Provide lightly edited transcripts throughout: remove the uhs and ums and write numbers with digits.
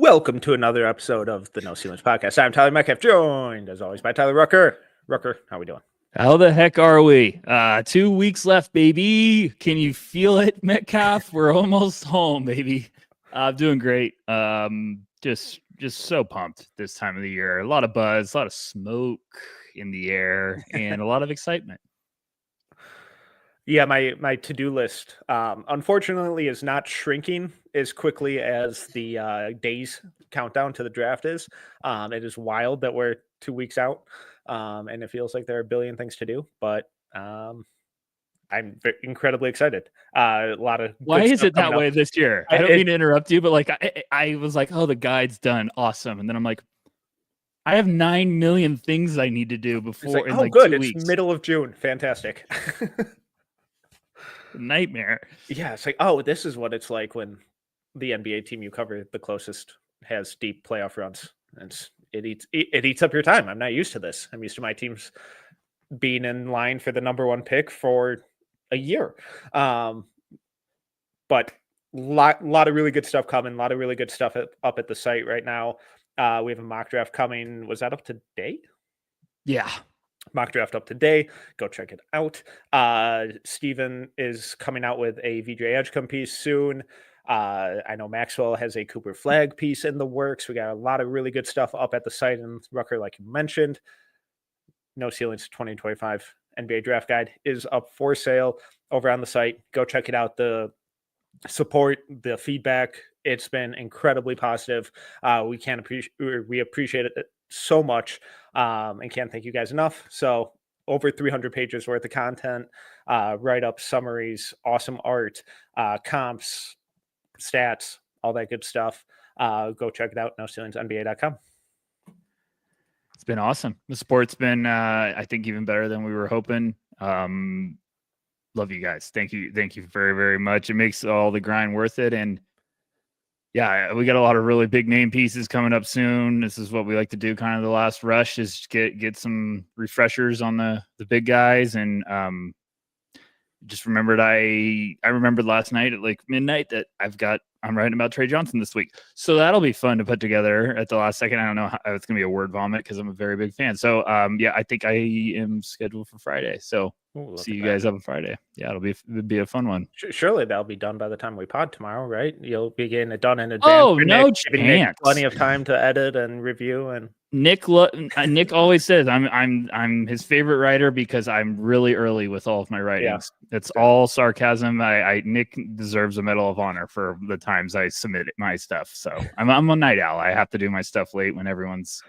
Welcome to another episode of the No Ceilings Podcast. I'm Tyler Metcalf, joined as always by Tyler Rucker. Rucker, how we doing? How the heck are we? 2 weeks left, baby. Can you feel it, Metcalf? We're almost home, baby. I'm doing great. Just so pumped this time of the year. A lot of buzz, a lot of smoke in the air, and a lot of excitement. Yeah, my to-do list, unfortunately, is not shrinking as quickly as the days countdown to the draft is. It is wild that we're 2 weeks out, and it feels like there are a billion things to do. But I'm incredibly excited. A lot of Why good is stuff it that coming way up. this year? I don't mean to interrupt you, but like I was like, oh, the guide's done, awesome, and then I'm like, I have 9 million things I need to do before in like good. 2 It's weeks. middle of June. Fantastic. Nightmare. Yeah, it's like, oh, this is what it's like when the NBA team you cover the closest has deep playoff runs. It eats up your time. I'm not used to this. I'm used to my teams being in line for the number one pick for a year. But lot of really good stuff coming. A lot of really good stuff up at the site right now. We have a mock draft coming. Was that up today? Yeah. Mock draft up today. Go check it out. Steven is coming out with a VJ Edgecombe piece soon. I know Maxwell has a Cooper Flag piece in the works. We got a lot of really good stuff up at the site. And Rucker, like you mentioned, No Ceilings 2025 NBA Draft Guide is up for sale over on the site. Go check it out. The support, the feedback, it's been incredibly positive. We appreciate it so much, and can't thank you guys enough. So over 300 pages worth of content, write-ups, summaries, awesome art, comps, stats, all that good stuff. Go check it out, noceilingsnba.com. It's been awesome. The sport's been, I think, even better than we were hoping. Love you guys. Thank you very, very much. It makes all the grind worth it. And yeah, we got a lot of really big name pieces coming up soon. This is what we like to do, kind of the last rush, is get some refreshers on the big guys. And just remembered, I remembered last night at like midnight that I'm writing about Trey Johnson this week. So that'll be fun to put together at the last second. I don't know how it's going to be a word vomit because I'm a very big fan. So yeah, I think I am scheduled for Friday. So see you guys up on Friday. Yeah, it'll be a fun one. Surely that'll be done by the time we pod tomorrow, right? You'll be getting it done in advance. Oh, no chance. Plenty of time to edit and review. And Nick always says I'm his favorite writer because I'm really early with all of my writings. Yeah. It's all sarcasm. Nick deserves a Medal of Honor for the times I submit my stuff. So I'm a night owl. I have to do my stuff late when everyone's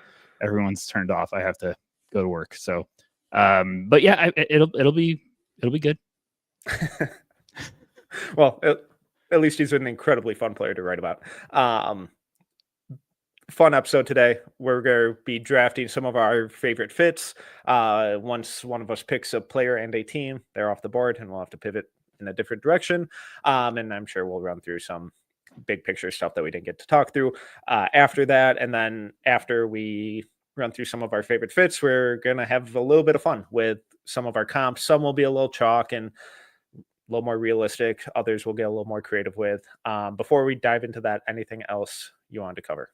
turned off. I have to go to work. So, but yeah, it'll be good. Well, at least he's an incredibly fun player to write about. Fun episode today. We're going to be drafting some of our favorite fits. Once one of us picks a player and a team, they're off the board, and we'll have to pivot in a different direction. And I'm sure we'll run through some big picture stuff that we didn't get to talk through after that. And then after we run through some of our favorite fits, we're going to have a little bit of fun with some of our comps. Some will be a little chalk and a little more realistic. Others will get a little more creative with. Before we dive into that, anything else you wanted to cover?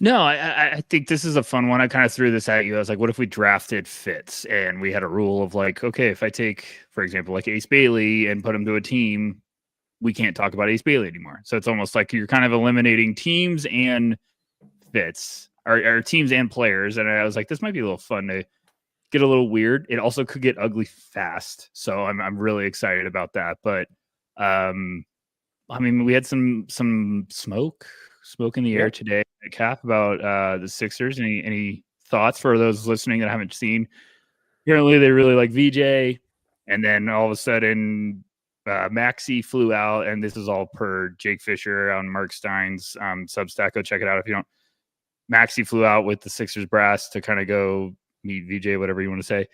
No, I think this is a fun one. I kind of threw this at you. I was like, what if we drafted fits and we had a rule of like, okay, if I take, for example, like Ace Bailey and put him to a team, we can't talk about Ace Bailey anymore. So it's almost like you're kind of eliminating teams and fits or teams and players. And I was like, this might be a little fun to get a little weird. It also could get ugly fast. So I'm really excited about that. But I mean, we had some smoke in the air today at Cap about the Sixers. Any thoughts for those listening that haven't seen? Apparently they really like VJ, and then all of a sudden Maxey flew out, and this is all per Jake Fisher on Mark Stein's Substack. Go check it out if you don't. Maxey flew out with the Sixers brass to kind of go meet VJ, whatever you want to say.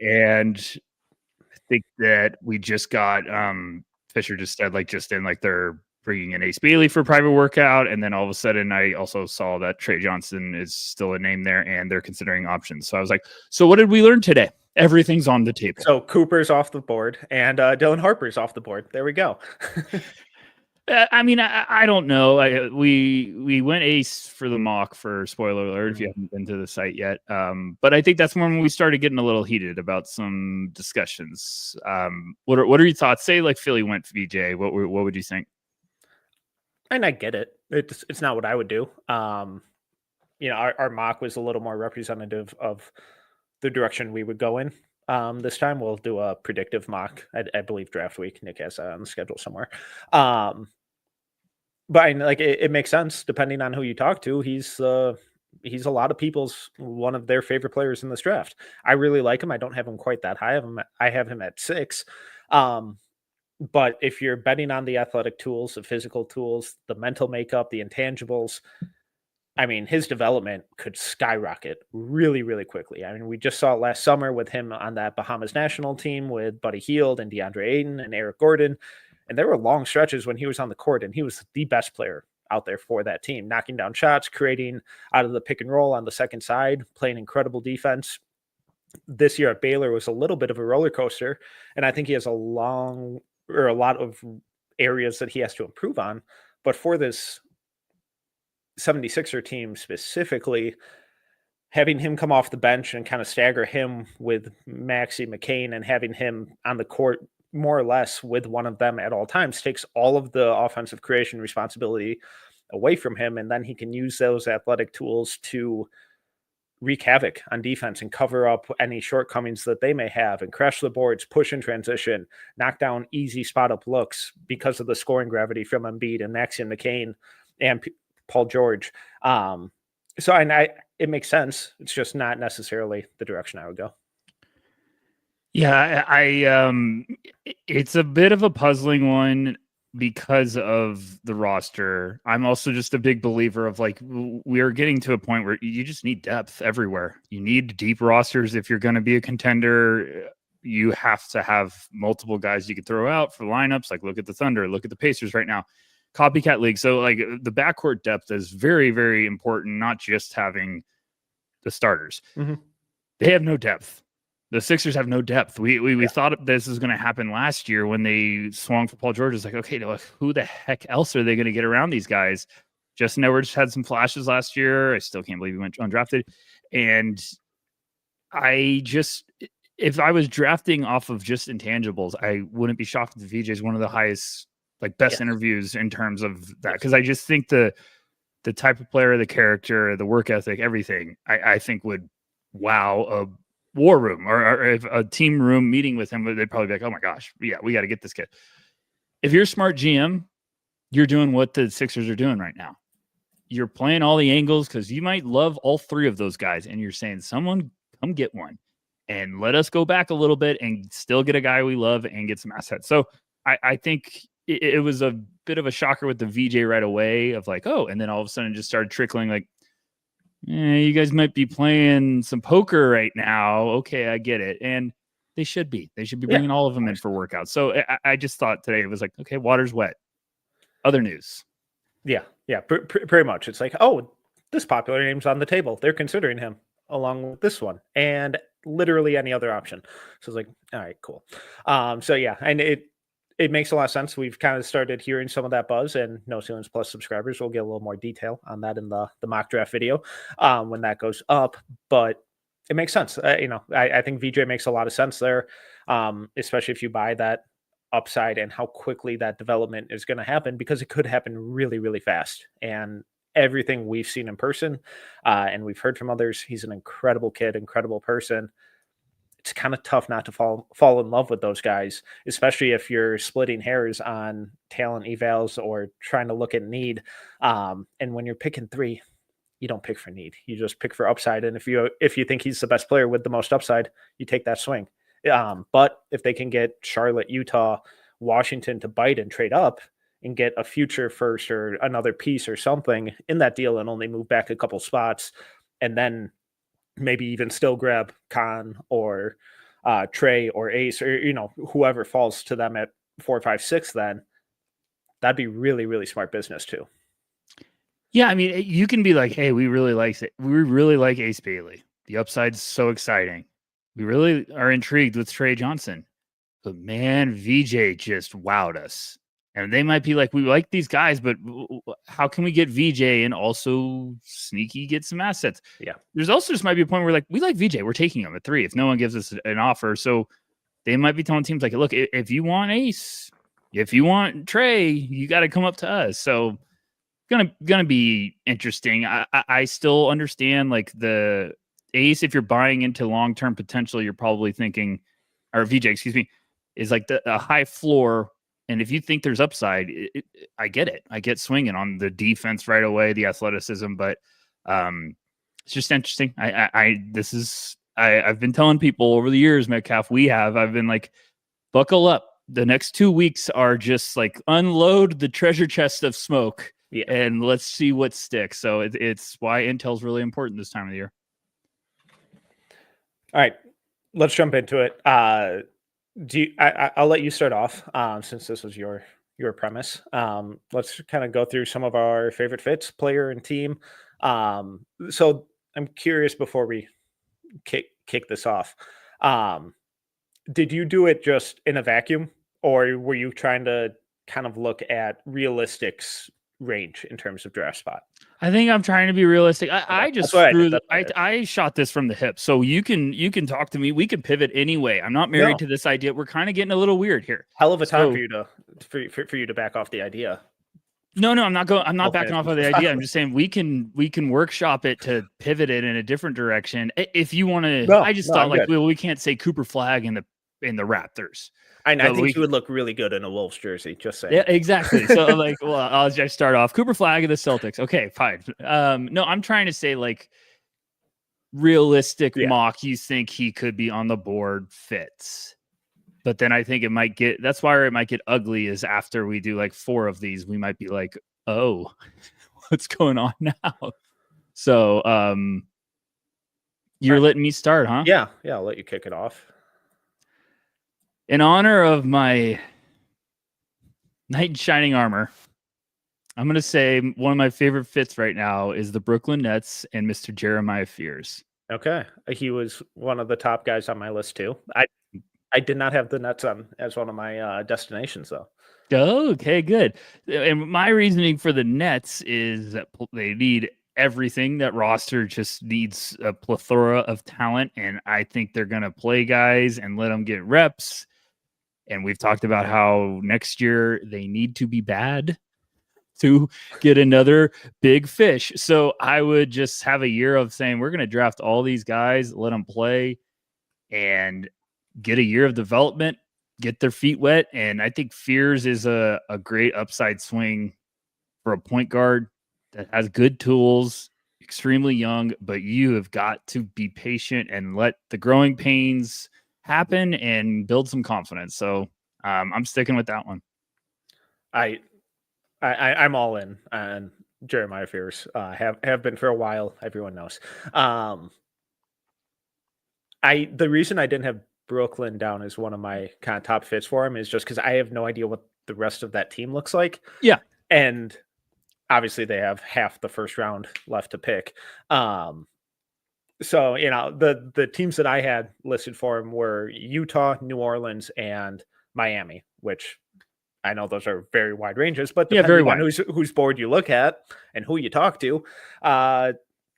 And I think that we just got Fisher just said they're bringing in Ace Bailey for a private workout. And then all of a sudden I also saw that Trey Johnson is still a name there and they're considering options. So I was like, so what did we learn today? Everything's on the table. So Cooper's off the board and Dylan Harper's off the board. There we go. I mean, I don't know. We went ace for the mock for spoiler alert if you haven't been to the site yet. But I think that's when we started getting a little heated about some discussions. What are your thoughts? Say like Philly went VJ. What would you think? And I get it. It's not what I would do. Our mock was a little more representative of the direction we would go in. This time we'll do a predictive mock. I believe draft week. Nick has that on the schedule somewhere. But it makes sense depending on who you talk to. He's a lot of people's one of their favorite players in this draft. I really like him. I don't have him quite that high. I have him at 6. But if you're betting on the athletic tools, the physical tools, the mental makeup, the intangibles, I mean, his development could skyrocket really, really quickly. I mean, we just saw it last summer with him on that Bahamas national team with Buddy Hield and DeAndre Ayton and Eric Gordon. And there were long stretches when he was on the court and he was the best player out there for that team, knocking down shots, creating out of the pick and roll on the second side, playing incredible defense. This year at Baylor was a little bit of a roller coaster. And I think he has a lot of areas that he has to improve on. But for this 76er team specifically, having him come off the bench and kind of stagger him with Maxey McCain and having him on the court more or less with one of them at all times takes all of the offensive creation responsibility away from him. And then he can use those athletic tools to wreak havoc on defense and cover up any shortcomings that they may have and crash the boards, push in transition, knock down easy spot up looks because of the scoring gravity from Embiid and Maxey McCain and Paul George. It makes sense. It's just not necessarily the direction I would go. Yeah, it's a bit of a puzzling one because of the roster. I'm also just a big believer of like, we are getting to a point where you just need depth everywhere. You need deep rosters. If you're going to be a contender, you have to have multiple guys you could throw out for lineups. Like look at the Thunder, look at the Pacers right now, copycat league. So like the backcourt depth is very, very important. Not just having the starters. Mm-hmm. They have no depth. The Sixers have no depth. We thought this was going to happen last year when they swung for Paul George. It's like, okay, who the heck else are they going to get around these guys? Justin Edwards had some flashes last year. I still can't believe he went undrafted. And if I was drafting off of just intangibles, I wouldn't be shocked if VJ is one of the highest, best interviews in terms of that. Because I just think the type of player, the character, the work ethic, everything, I think would wow a war room or if a team room meeting with him, they'd probably be like, oh my gosh, yeah, we got to get this kid. If you're a smart GM, you're doing what the Sixers are doing right now. You're playing all the angles because you might love all 3 of those guys. And you're saying, someone come get one and let us go back a little bit and still get a guy we love and get some assets. So I think it was a bit of a shocker with the VJ right away of like, oh, and then all of a sudden it just started trickling like, you guys might be playing some poker right now. Okay, I get it. And they should be. They should be bringing all of them in for workouts. So I just thought today it was like, okay, water's wet. Other news. Yeah, pretty much. It's like, oh, this popular name's on the table. They're considering him along with this one and literally any other option. So it's like, all right, cool. So yeah, and it makes a lot of sense. We've kind of started hearing some of that buzz, and No Ceilings Plus subscribers will get a little more detail on that in the mock draft video when that goes up. But it makes sense. I think VJ makes a lot of sense there, especially if you buy that upside and how quickly that development is going to happen, because it could happen really, really fast. And everything we've seen in person and we've heard from others, he's an incredible kid, incredible person. It's kind of tough not to fall in love with those guys, especially if you're splitting hairs on talent evals or trying to look at need. And when you're picking 3, you don't pick for need. You just pick for upside. And if you think he's the best player with the most upside, you take that swing. But if they can get Charlotte, Utah, Washington to bite and trade up and get a future first or another piece or something in that deal and only move back a couple spots, and then maybe even still grab Khan or Trey or Ace or, whoever falls to them at 4, 5, 6, then that'd be really, really smart business too. Yeah. I mean, you can be like, hey, we really like it. We really like Ace Bailey. The upside's so exciting. We really are intrigued with Trey Johnson. But man, VJ just wowed us. And they might be like, we like these guys, but how can we get VJ and also sneaky get some assets? Yeah. There's also just might be a point where like, we like VJ, we're taking him at 3 if no one gives us an offer. So they might be telling teams like, look, if you want Ace, if you want Trey, you got to come up to us. So gonna be interesting. I still understand like the Ace, if you're buying into long-term potential, you're probably thinking, or VJ, excuse me, is like a high floor. And if you think there's upside, I get it. I get swinging on the defense right away, the athleticism, but it's just interesting. I've been telling people over the years, Metcalf, I've been like, buckle up. The next 2 weeks are just like unload the treasure chest of smoke and let's see what sticks. So it's why Intel's really important this time of the year. All right, let's jump into it. I'll let you start off since this was your premise. Let's kind of go through some of our favorite fits, player and team. So I'm curious before we kick this off. Did you do it just in a vacuum, or were you trying to kind of look at realistic's range in terms of draft spot? I think I'm trying to be realistic. I just threw I shot this from the hip. So you can talk to me. We can pivot anyway. I'm not married to this idea. We're kind of getting a little weird here. Hell of a time for you to back off the idea. No, I'm not going. I'm not backing off of the idea. I'm just saying we can workshop it to pivot it in a different direction if you want to. I just thought like, well, we can't say Cooper Flag in the Raptors. I think he would look really good in a Wolves jersey. Just saying. Yeah, exactly. So like, well, I'll just start off. Cooper Flag of the Celtics. Okay, fine. No, I'm trying to say like realistic mock. You think he could be on the board fits, but then I think it might get. That's why it might get ugly. Is after we do like 4 of these, we might be like, oh, what's going on now? So, you're letting me start, huh? Yeah. I'll let you kick it off. In honor of my knight in shining armor, I'm going to say one of my favorite fits right now is the Brooklyn Nets and Mr. Jeremiah Fears. Okay. He was one of the top guys on my list too. I did not have the Nets on as one of my destinations though. Oh, okay, good. And my reasoning for the Nets is that they need everything. That roster just needs a plethora of talent, and I think they're going to play guys and let them get reps. And we've talked about how next year they need to be bad to get another big fish. So I would just have a year of saying, we're going to draft all these guys, let them play, and get a year of development, get their feet wet. And I think Fears is a great upside swing for a point guard that has good tools, extremely young, but you have got to be patient and let the growing pains happen and build some confidence. So I'm sticking with that one. I'm all in on Jeremiah Fears. Have been for a while. Everyone knows. The reason I didn't have Brooklyn down as one of my kind of top fits for him is just because I have no idea what the rest of that team looks like. Yeah, and obviously they have half the first round left to pick. So, the teams that I had listed for him were Utah, New Orleans, and Miami, which I know those are very wide ranges, but depending on whose board you look at and who you talk to,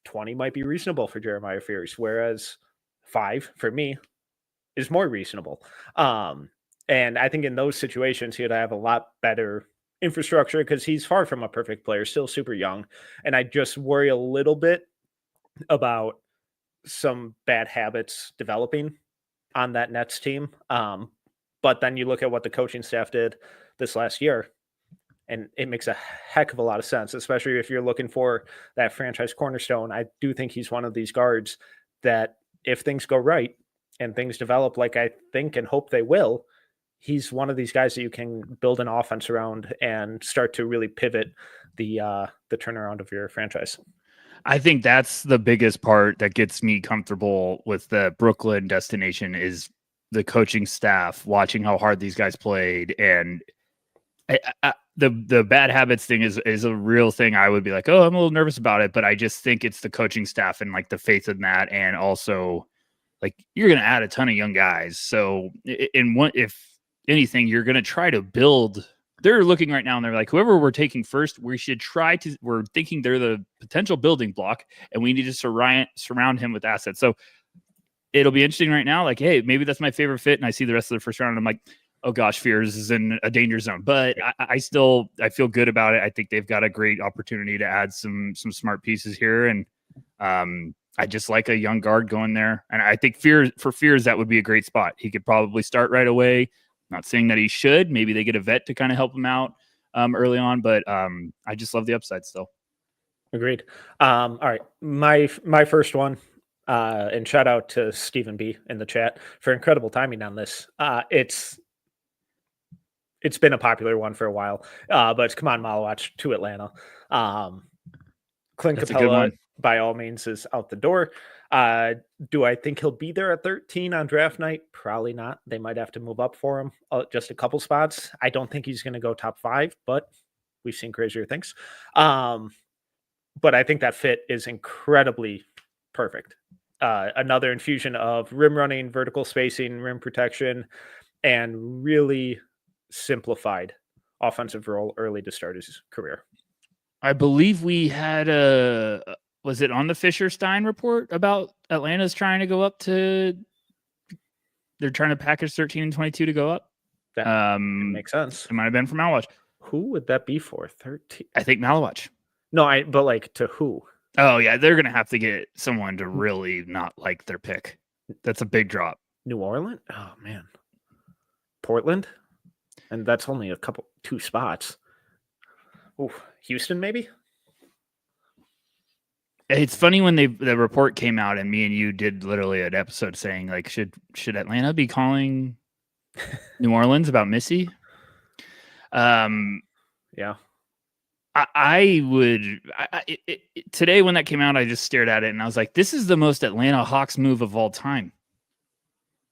20 might be reasonable for Jeremiah Fears, whereas 5 for me is more reasonable. And I think in those situations, he'd have a lot better infrastructure because he's far from a perfect player, still super young. And I just worry a little bit about some bad habits developing on that Nets team. But then you look at what the coaching staff did this last year, and it makes a heck of a lot of sense, especially if you're looking for that franchise cornerstone. I do think he's one of these guards that if things go right and things develop like I think and hope they will, he's one of these guys that you can build an offense around and start to really pivot the turnaround of your franchise. I think that's the biggest part that gets me comfortable with the Brooklyn destination is the coaching staff, watching how hard these guys played. And the bad habits thing is a real thing. I would be like, oh, I'm a little nervous about it, but I just think it's the coaching staff and like the faith in that. And also like, you're going to add a ton of young guys. So if anything, you're going to try to build they're looking right now and they're like, whoever we're taking first, we're thinking they're the potential building block and we need to surround him with assets. So it'll be interesting right now. Like, hey, maybe that's my favorite fit. And I see the rest of the first round and I'm like, oh gosh, Fears is in a danger zone. But I feel good about it. I think they've got a great opportunity to add some smart pieces here. And I just like a young guard going there. And I think Fears, that would be a great spot. He could probably start right away. Not saying that he should. Maybe they get a vet to kind of help him out early on, but I just love the upside still. Agreed. All right, my first one, and shout out to Stephen B in the chat for incredible timing on this. It's been a popular one for a while, but it's Kamon Malawach to Atlanta. Clint That's a good Capella, one. by all means, is out the door. Do I think he'll be there at 13 on draft night? Probably not. They might have to move up for him just a couple spots. I don't think he's going to go top 5, but we've seen crazier things. But I think that fit is incredibly perfect. Another infusion of rim running, vertical spacing, rim protection, and really simplified offensive role early to start his career. I believe we had was it on the Fisher-Stein report about Atlanta's trying to go up to, they're trying to package 13 and 22 to go up? That makes sense. It might have been for Malawach. Who would that be for? 13? I think Malawach. No, but like to who? Oh, yeah. They're going to have to get someone to really not like their pick. That's a big drop. New Orleans? Oh, man. Portland? And that's only 2 spots. Ooh, Houston, maybe? It's funny when the report came out and me and you did literally an episode saying, like, should Atlanta be calling New Orleans about Missy? Yeah. I would today when that came out, I just stared at it and I was like, this is the most Atlanta Hawks move of all time.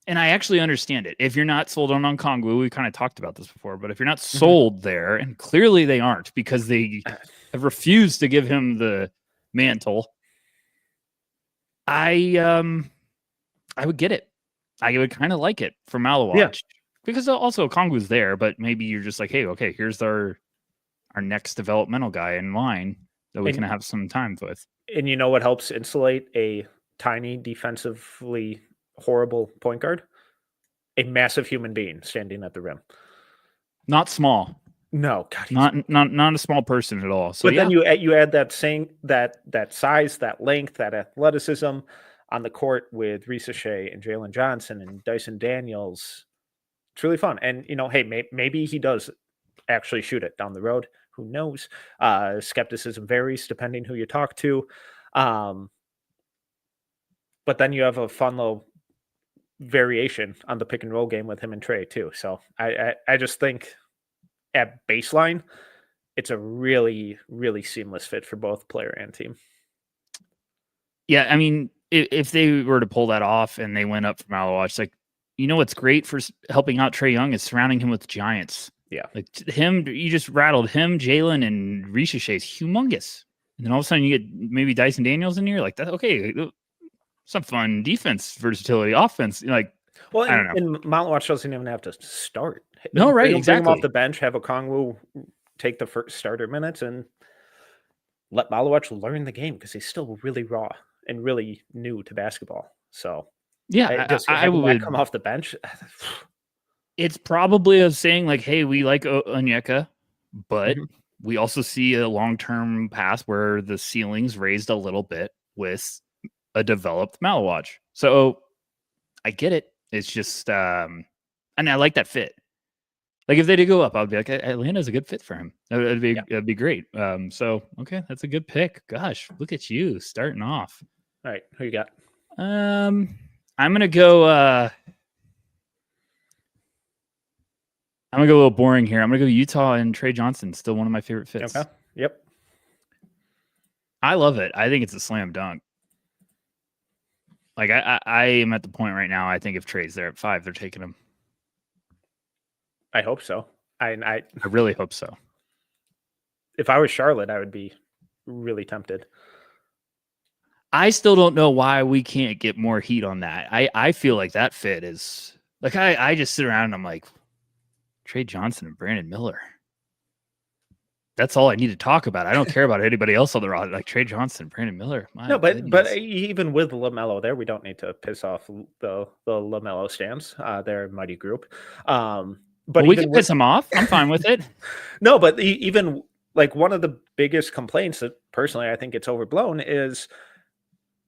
And I actually understand it. If you're not sold on Kongwu, we kind of talked about this before, but if you're not sold there, and clearly they aren't because they have refused to give him the mantle, I would get it. I would kind of like it for Malawach because also Kongwu's there, but maybe you're just like, hey, okay, here's our next developmental guy in line that we can have some time with. And you know what helps insulate a tiny, defensively horrible point guard? A massive human being standing at the rim. Not small. No, God, not a small person at all. So, but then you add that size, that length, that athleticism on the court with Risa Shea and Jalen Johnson and Dyson Daniels. It's really fun. And hey, maybe he does actually shoot it down the road. Who knows? Skepticism varies depending who you talk to. But then you have a fun little variation on the pick and roll game with him and Trey too. So I just think at baseline, it's a really, really seamless fit for both player and team. Yeah, I mean, if they were to pull that off and they went up from Malawach, like, what's great for helping out Trae Young is surrounding him with giants. Yeah. Like him, you just rattled him, Jalen, and Risa Shea is humongous. And then all of a sudden you get maybe Dyson Daniels in here. Like, that, okay, some fun defense, versatility, offense. Like, well, I don't know. And Malawach doesn't even have to start. No, right, exactly. Bring him off the bench, have Okongwu take the first starter minutes, and let Malawach learn the game because he's still really raw and really new to basketball. So, yeah, I would come off the bench. It's probably a saying like, hey, we like Onyeka, but we also see a long-term path where the ceiling's raised a little bit with a developed Malawach. So I get it. It's just, and I like that fit. Like if they did go up, I would be like, Atlanta's a good fit for him. That'd be great. So, okay, that's a good pick. Gosh, look at you starting off. All right, who you got? I'm going to go, I'm going to go a little boring here. I'm going to go Utah and Trey Johnson. Still one of my favorite fits. Okay. Yep. I love it. I think it's a slam dunk. Like I am at the point right now. I think if Trey's there at 5, they're taking him. I hope so. I really hope so. If I was Charlotte, I would be really tempted. I still don't know why we can't get more heat on that. I feel like that fit is like I just sit around and I'm like, Trey Johnson and Brandon Miller. that's all I need to talk about. I don't care about anybody else on the roster, like Trey Johnson, Brandon Miller. My No, but goodness. even with LaMelo there, we don't need to piss off the LaMelo stands. They're a mighty group. But we even can piss him off. I'm fine with it. No, but even like one of the biggest complaints that personally I think it's overblown is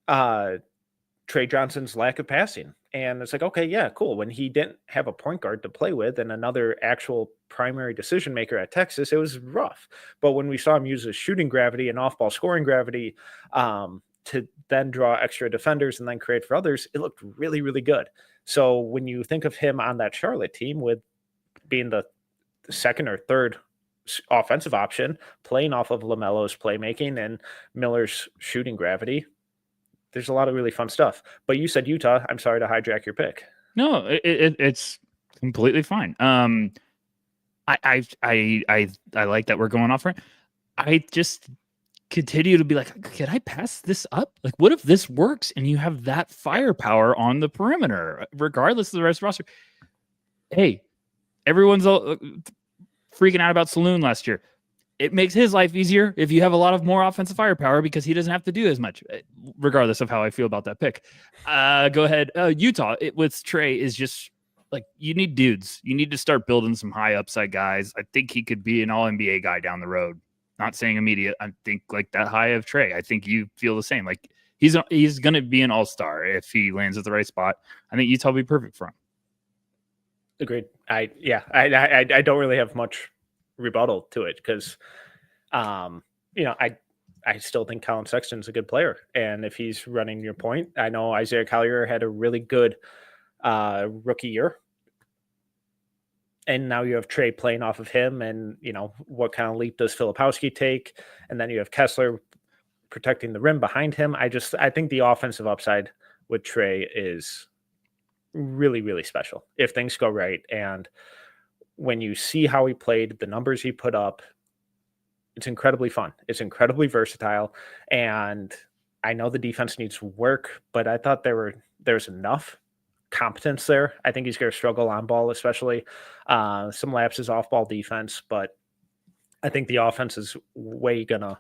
Trey Johnson's lack of passing. And it's like, okay, yeah, cool. When he didn't have a point guard to play with and another actual primary decision maker at Texas, it was rough. But when we saw him use his shooting gravity and off ball scoring gravity to then draw extra defenders and then create for others, it looked really, really good. So when you think of him on that Charlotte team with being the second or third offensive option, playing off of LaMelo's playmaking and Miller's shooting gravity, there's a lot of really fun stuff. But you said Utah. I'm sorry to hijack your pick. No, it's completely fine. I like that we're going off. I just continue to be like, can I pass this up? Like, what if this works and you have that firepower on the perimeter, regardless of the rest of the roster? Hey, everyone's all freaking out about Saloon last year. It makes his life easier if you have a lot of more offensive firepower because he doesn't have to do as much, regardless of how I feel about that pick. Go ahead. Utah with Trey is just like, you need dudes. You need to start building some high upside guys. I think he could be an all NBA guy down the road. Not saying immediate. I think like that high of Trey. I think you feel the same. Like he's going to be an all-star if he lands at the right spot. I think Utah will be perfect for him. Agreed. I don't really have much rebuttal to it because, I still think Colin Sexton's a good player. And if he's running your point, I know Isaiah Collier had a really good rookie year. And now you have Trey playing off of him. And, what kind of leap does Filipowski take? And then you have Kessler protecting the rim behind him. I think the offensive upside with Trey is really, really special if things go right. And when you see how he played, the numbers he put up, it's incredibly fun. It's incredibly versatile. And I know the defense needs work, but I thought there's enough competence there. I think he's going to struggle on ball, especially some lapses off ball defense, but I think the offense is way going to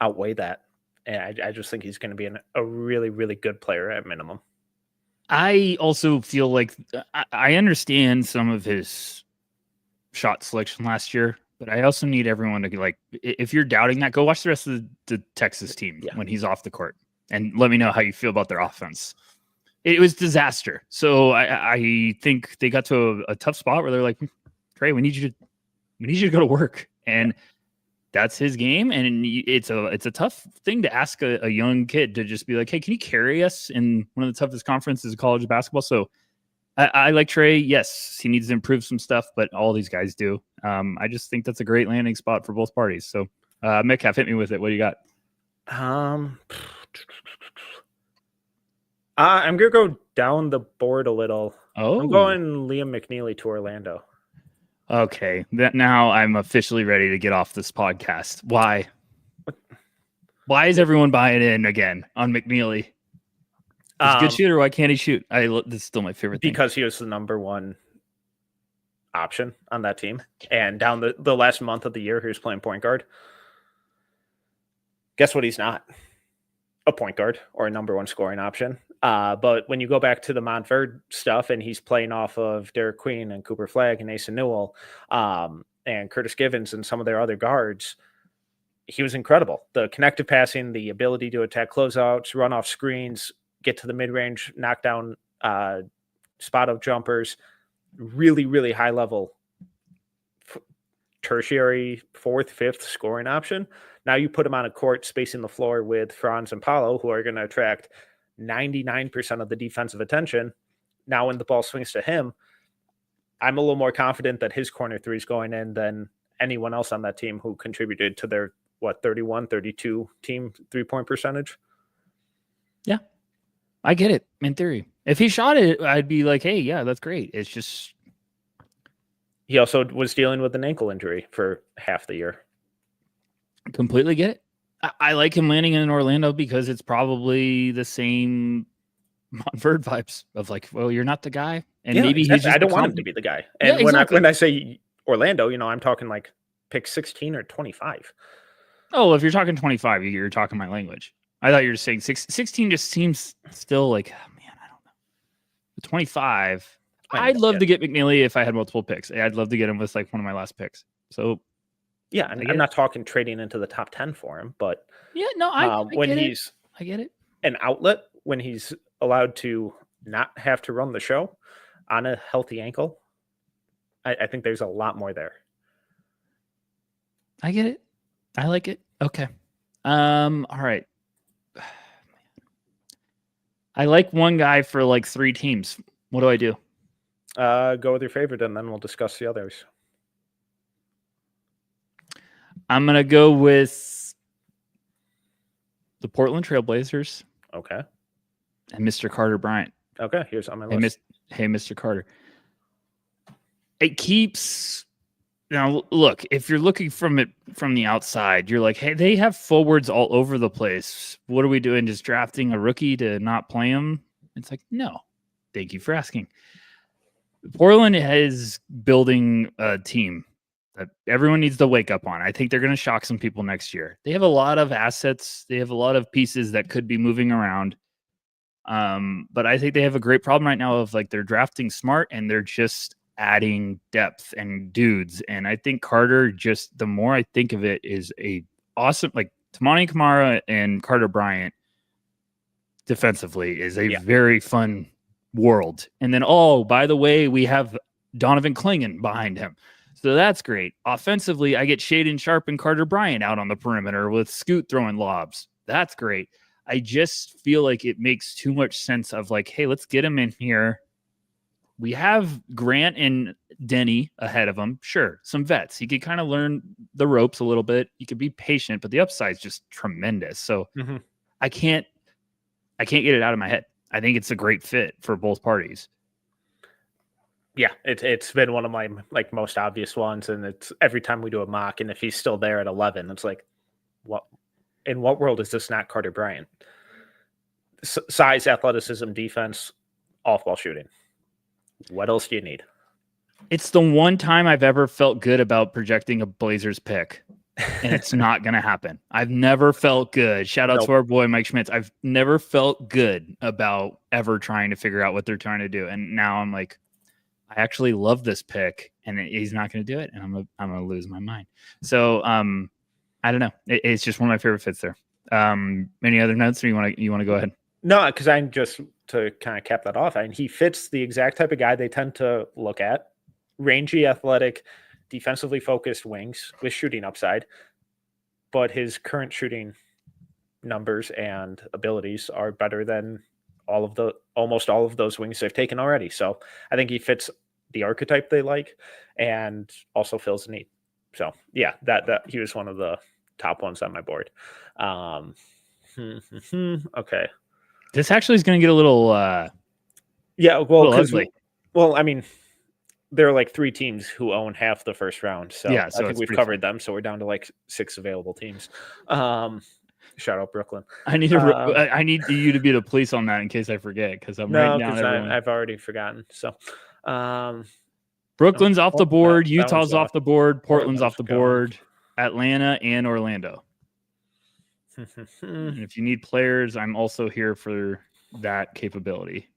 outweigh that. And I just think he's going to be a really, really good player at minimum. I also feel like I understand some of his shot selection last year, but I also need everyone to like, if you're doubting that, go watch the rest of the Texas team when he's off the court and let me know how you feel about their offense. It was disaster. So I think they got to a tough spot where they're like, Trey, we need you to go to work. And that's his game. And it's a tough thing to ask a young kid to just be like, hey, can you carry us in one of the toughest conferences of college basketball? So I like Trey. Yes, he needs to improve some stuff, but all these guys do. I just think that's a great landing spot for both parties. So Metcalf, hit me with it. What do you got? I'm going to go down the board a little. Oh, I'm going Liam McNeely to Orlando. Okay, now I'm officially ready to get off this podcast. Why? Why is everyone buying in again on McNeely? He's a good shooter. Why can't he shoot? This is still my favorite thing. Because he was the number one option on that team. And down the last month of the year, he was playing point guard. Guess what he's not? A point guard or a number one scoring option. But when you go back to the Montverde stuff and he's playing off of Derek Queen and Cooper Flagg and Asa Newell and Curtis Givens and some of their other guards, he was incredible. The connective passing, the ability to attack closeouts, run off screens, get to the mid-range, knock down spot-up jumpers, really, really high-level tertiary fourth, fifth scoring option. Now you put him on a court spacing the floor with Franz and Paolo, who are going to attract 99% of the defensive attention. Now when the ball swings to him, I'm a little more confident that his corner three is going in than anyone else on that team who contributed to their, 31, 32 team three-point percentage. Yeah, I get it in theory. If he shot it, I'd be like, hey, yeah, that's great. It's just... He also was dealing with an ankle injury for half the year. Completely get it. I like him landing in Orlando because it's probably the same Montverde vibes of like, well, you're not the guy. And maybe exactly. I don't want him to be the guy. And when I say Orlando, I'm talking like pick 16 or 25. Oh, if you're talking 25, you're talking my language. I thought you were saying 16 just seems still like, oh, man, I don't know. 25. I'd love to get McNeely if I had multiple picks. I'd love to get him with like one of my last picks. So yeah, and I'm not talking trading into the top 10 for him, but yeah, no, I when get he's I get it. An outlet, when he's allowed to not have to run the show on a healthy ankle, I think there's a lot more there. I get it. I like it. Okay. All right. I like one guy for like 3 teams. What do I do? Go with your favorite, and then we'll discuss the others. I'm going to go with the Portland Trailblazers. Okay. And Mr. Carter Bryant. Okay, here's on my list. Hey, Mr. Carter. It keeps... Now, look, if you're looking from the outside, you're like, hey, they have forwards all over the place. What are we doing? Just drafting a rookie to not play him? It's like, no. Thank you for asking. Portland is building a team that everyone needs to wake up on. I think they're going to shock some people next year. They have a lot of assets. They have a lot of pieces that could be moving around. But I think they have a great problem right now of like they're drafting smart and they're just adding depth and dudes. And I think Carter, just the more I think of it, is a awesome, like Tamani Kamara and Carter Bryant defensively is a very fun world. And then, oh, by the way, we have Donovan Clingan behind him. So that's great. Offensively, I get Shaden Sharp and Carter Bryant out on the perimeter with Scoot throwing lobs. That's great. I just feel like it makes too much sense of like, hey, let's get him in here. We have Grant and Denny ahead of him. Sure, some vets. He could kind of learn the ropes a little bit. He could be patient, but the upside is just tremendous. So I can't get it out of my head. I think it's a great fit for both parties. Yeah, it's been one of my like most obvious ones, and it's every time we do a mock, and if he's still there at 11, it's like, what? In what world is this not Carter Bryant? Size, athleticism, defense, off-ball shooting. What else do you need? It's the one time I've ever felt good about projecting a Blazers pick, and it's not going to happen. I've never felt good. Shout out to our boy Mike Schmitz. I've never felt good about ever trying to figure out what they're trying to do, and now I'm like, I actually love this pick, and he's not going to do it, and I'm going to lose my mind. So, I don't know. It's just one of my favorite fits there. Any other notes, or you want to go ahead? No, because I'm just to kind of cap that off. He fits the exact type of guy they tend to look at: rangy, athletic, defensively focused wings with shooting upside. But his current shooting numbers and abilities are better than almost all of those wings they've taken already. So I think he fits the archetype they like, and also fills the need. So yeah, that he was one of the top ones on my board. Okay. This actually is going to get a little ugly. Well, I mean, there are like 3 teams who own half the first round. So yeah, I think we've covered them. So we're down to like 6 available teams. Shout out Brooklyn. I need you to be the police on that in case I forget, because I'm writing down everyone. I've already forgotten. So Brooklyn's off the board, Utah's off the board, Portland's off the board, Atlanta and Orlando. And if you need players, I'm also here for that capability.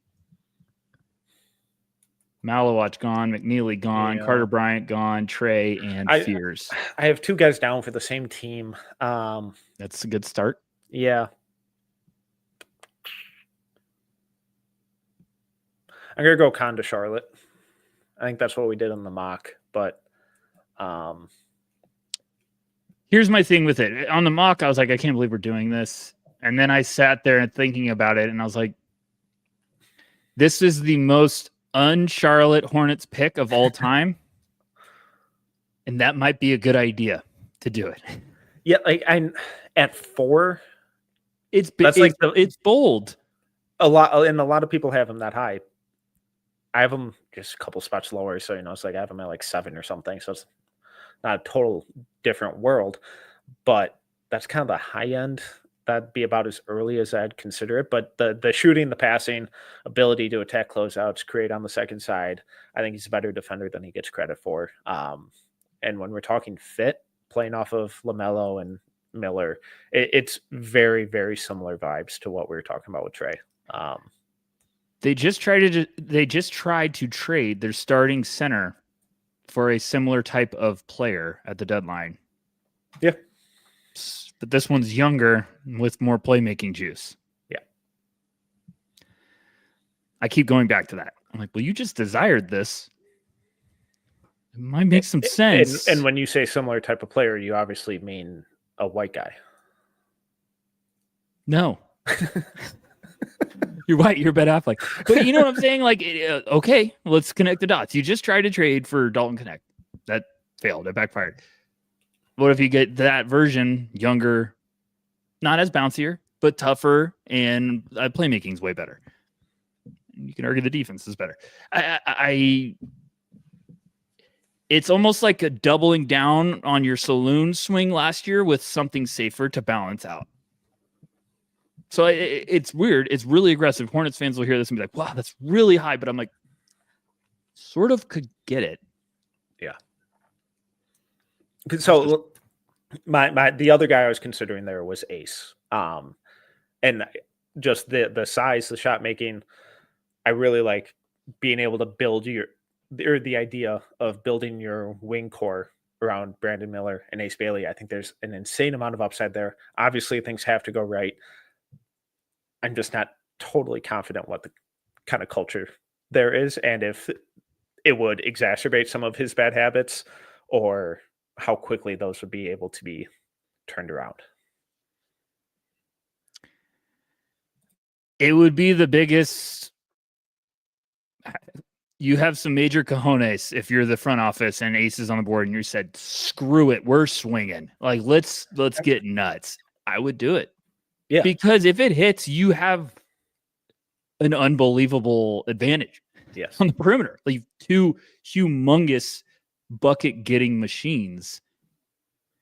Malawatch gone, McNeely gone, Carter Bryant gone, Trey and Fears. I have 2 guys down for the same team. That's a good start. Yeah. I'm going to go Con to Charlotte. I think that's what we did in the mock, but here's my thing with it. On the mock, I was like, I can't believe we're doing this. And then I sat there and thinking about it, and I was like, this is the most un-Charlotte Hornets pick of all time. And that might be a good idea to do it. Yeah, like I'm at 4. It's bold. A lot of people have him that high. I have him just a couple spots lower, so it's like I have him at like 7 or something. So it's not a total different world, but that's kind of the high end. That'd be about as early as I'd consider it. But the shooting, the passing, ability to attack closeouts, create on the second side, I think he's a better defender than he gets credit for. And when we're talking fit, playing off of LaMelo and Miller. It's very, very similar vibes to what we were talking about with Trey. They just tried to trade their starting center for a similar type of player at the deadline. Yeah. But this one's younger with more playmaking juice. Yeah. I keep going back to that. I'm like, well, you just desired this. It might make some sense. And when you say similar type of player, you obviously mean a white guy. No. You're white. You're Ben Affleck. But you know what I'm saying? Like, okay, let's connect the dots. You just tried to trade for Dalton Connect. That failed. It backfired. What if you get that version, younger, not as bouncier, but tougher, and playmaking's way better? You can argue the defense is better. It's almost like a doubling down on your saloon swing last year with something safer to balance out. So it's weird. It's really aggressive. Hornets fans will hear this and be like, wow, that's really high. But I'm like, sort of could get it. Yeah. So the other guy I was considering there was Ace. And just the size, the shot making, I really like being able to build the idea of building your wing core around Brandon Miller and Ace Bailey. I think there's an insane amount of upside there. Obviously, things have to go right. I'm just not totally confident what the kind of culture there is, and if it would exacerbate some of his bad habits, or how quickly those would be able to be turned around. It would be the biggest. You have some major cojones if you're the front office and Ace is on the board and you said, screw it, we're swinging. Like, let's get nuts. I would do it. Yeah. Because if it hits, you have an unbelievable advantage. Yes. On the perimeter. Like, two humongous bucket-getting machines.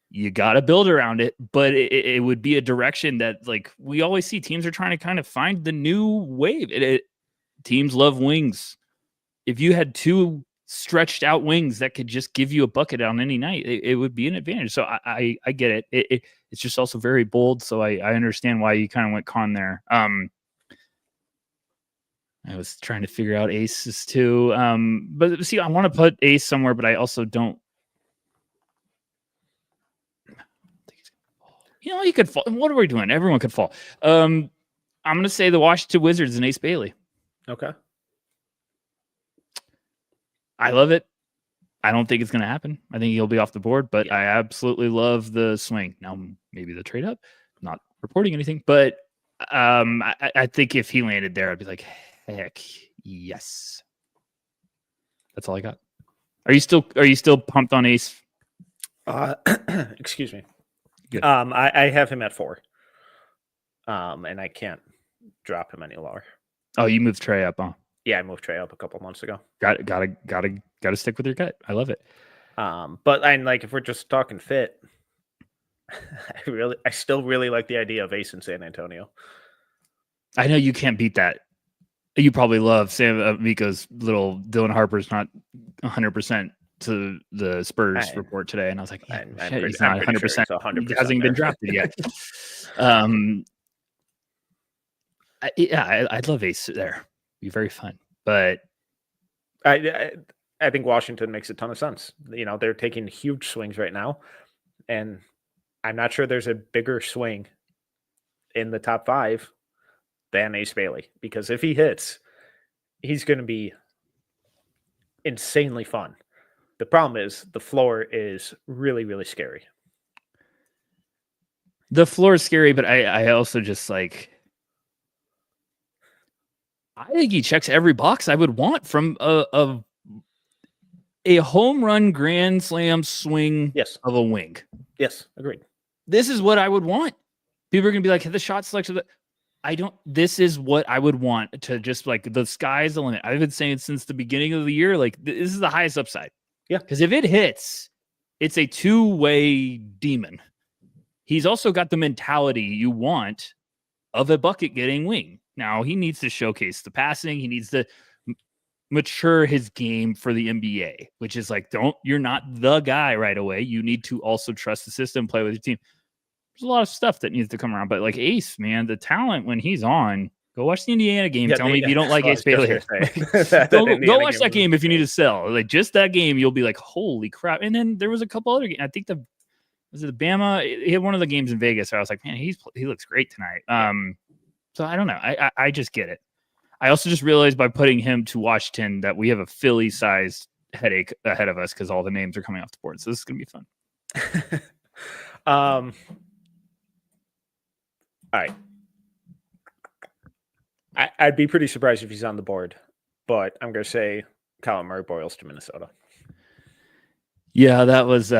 You got to build around it, but it would be a direction that, like, we always see teams are trying to kind of find the new wave. Teams love wings. If you had two stretched out wings that could just give you a bucket on any night, it would be an advantage. So I get it. It's just also very bold. So I understand why you kind of went con there. I was trying to figure out Aces too. But see, I want to put Ace somewhere, but I also don't. You know, you could fall. What are we doing? Everyone could fall. I'm going to say the Washington Wizards and Ace Bailey. Okay. I love it. I don't think it's going to happen. I think he'll be off the board, but I absolutely love the swing. Now, maybe the trade up. I'm not reporting anything, but I think if he landed there, I'd be like, heck yes. That's all I got. Are you still pumped on Ace? Excuse me. Good. I have him at 4. And I can't drop him any lower. Oh, you moved Trey up, huh? Yeah, I moved Trey up a couple months ago. Gotta stick with your gut. I love it. But if we're just talking fit, I still really like the idea of Ace in San Antonio. I know you can't beat that. You probably love Sam Miko's little Dylan Harper's not 100% to the Spurs report today, and I was like, he's not 100%. Sure 100%. He hasn't been drafted yet. I'd love Ace there. Be very fun, but I think Washington makes a ton of sense. You know, they're taking huge swings right now, and I'm not sure there's a bigger swing in the top 5 than Ace Bailey, because if he hits, he's going to be insanely fun. The problem is the floor is really, really scary. The floor is scary, but I also just like. I think he checks every box I would want from a home run grand slam swing of a wing. Yes, agreed. This is what I would want. People are going to be like, the shot selection. This is what I would want to just like, the sky's the limit. I've been saying since the beginning of the year, like, this is the highest upside. Yeah. Because if it hits, it's a two-way demon. He's also got the mentality you want of a bucket getting wing. Now, he needs to showcase the passing. He needs to mature his game for the NBA, which is like, you're not the guy right away. You need to also trust the system, play with your team. There's a lot of stuff that needs to come around, but like Ace, man, the talent when he's on, go watch the Indiana game. Yeah, Tell me if you don't like Ace Bailey. Go watch that game if you need to sell. Like just that game, you'll be like, holy crap. And then there was a couple other games. I think was it the Bama? He had one of the games in Vegas. So I was like, man, he looks great tonight. So I don't know. I just get it. I also just realized by putting him to Washington that we have a Philly-sized headache ahead of us because all the names are coming off the board. So this is gonna be fun. All right. I'd be pretty surprised if he's on the board, but I'm going to say Kyler Murray Boyles to Minnesota. Yeah, that was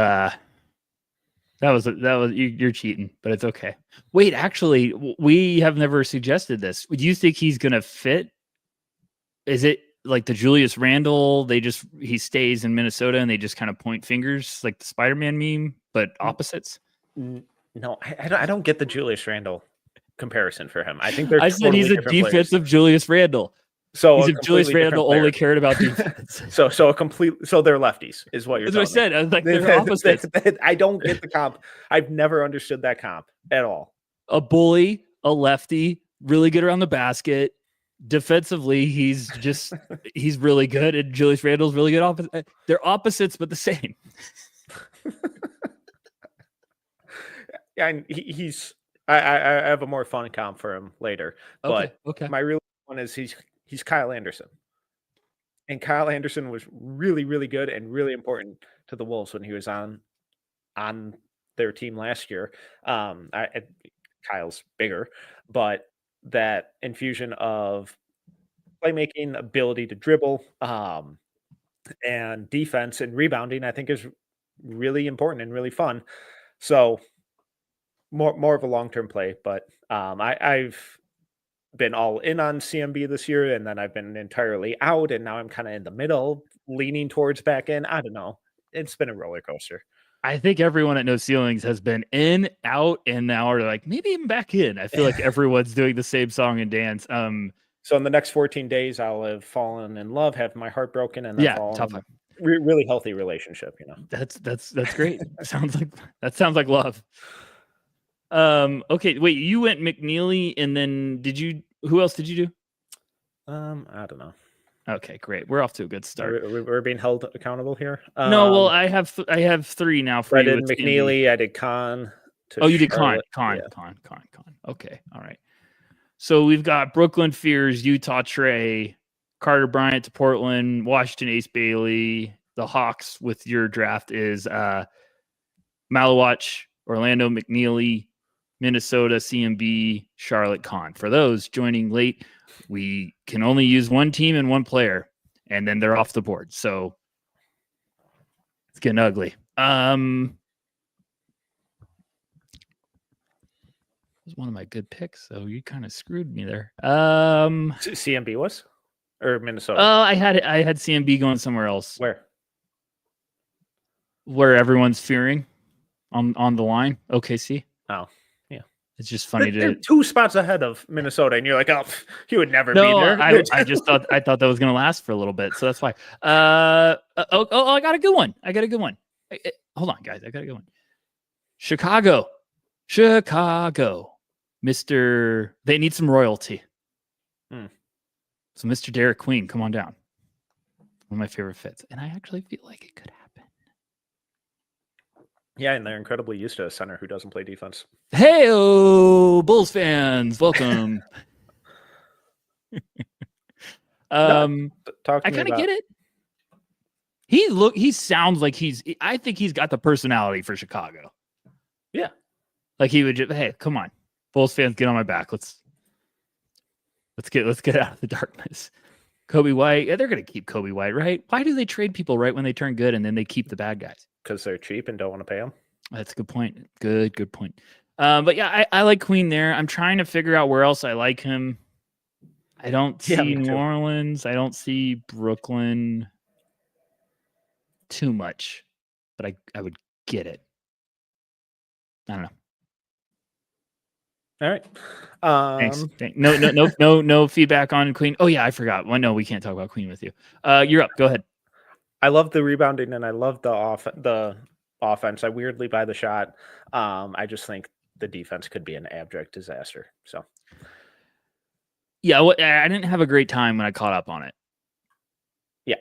you're cheating, but it's okay. Wait, actually, we have never suggested this. Do you think he's going to fit? Is it like the Julius Randle? He stays in Minnesota and they just kind of point fingers like the Spider-Man meme, but opposites? No, I don't get the Julius Randle comparison for him. I think they're I said he's a defensive players. Julius Randle. So he's a Julius Randle only cared about defense. so they're lefties is what you're. That's what I said. I was like, they're opposites. I don't get the comp. I've never understood that comp at all. A bully, a lefty, really good around the basket. Defensively, he's really good, and Julius Randle's really good. They're opposites, but the same. Yeah, and I have a more fun comp for him later. But okay. My real one is he's Kyle Anderson. And Kyle Anderson was really, really good and really important to the Wolves when he was on their team last year. Kyle's bigger, but that infusion of playmaking, ability to dribble, and defense and rebounding, I think is really important and really fun. So more of a long-term play, but I've been all in on CMB this year, and then I've been entirely out, and now I'm kind of in the middle, leaning towards back in. I don't know. It's been a roller coaster. I think everyone at No Ceilings has been in, out, and now are like maybe even back in. I feel like everyone's doing the same song and dance. So in the next 14 days, I'll have fallen in love, have my heart broken, and then top five. Really healthy relationship. That's great. sounds like love. Okay, wait, you went McNeely, and then who else did you do? I don't know. Okay, great. We're off to a good start. We're being held accountable here. No, well, I have three now for you. I did McNeely. I did Con. You did Con. Okay, all right. So we've got Brooklyn Fears, Utah Trey, Carter Bryant to Portland, Washington Ace Bailey. The Hawks with your draft is Malawach, Orlando McNeely, Minnesota CMB, Charlotte Con. For those joining late, we can only use one team and one player, and then they're off the board. So it's getting ugly. It was one of my good picks, so you kind of screwed me there. CMB was or Minnesota? I had CMB going somewhere else. Where everyone's fearing on the line. OKC. Oh, yeah. It's just funny they're 2 spots ahead of Minnesota, and you're like, oh, he would never be there. I thought that was going to last for a little bit, so that's why. I got a good one. Hold on, guys. I got a good one. Chicago. They need some royalty. So Mr. Derek Queen, come on down. One of my favorite fits. And I actually feel like it could happen. Yeah, and they're incredibly used to a center who doesn't play defense. Hey, Bulls fans, welcome. I kind of get it. He sounds like I think he's got the personality for Chicago. Yeah. Like he would just, hey, come on. Bulls fans, get on my back. Let's get out of the darkness. Kobe White. Yeah, they're going to keep Kobe White, right? Why do they trade people right when they turn good and then they keep the bad guys? Because they're cheap and don't want to pay them. That's a good point. Good point. But yeah, I like Queen there. I'm trying to figure out where else I like him. I don't see New Orleans. I don't see Brooklyn too much, but I would get it. I don't know. All right. Thanks. No feedback on Queen. Oh yeah, I forgot. Well, no, we can't talk about Queen with you. You're up. Go ahead. I love the rebounding and I love the offense. I weirdly buy the shot. I just think the defense could be an abject disaster. So Yeah, well, I didn't have a great time when I caught up on it. yeah,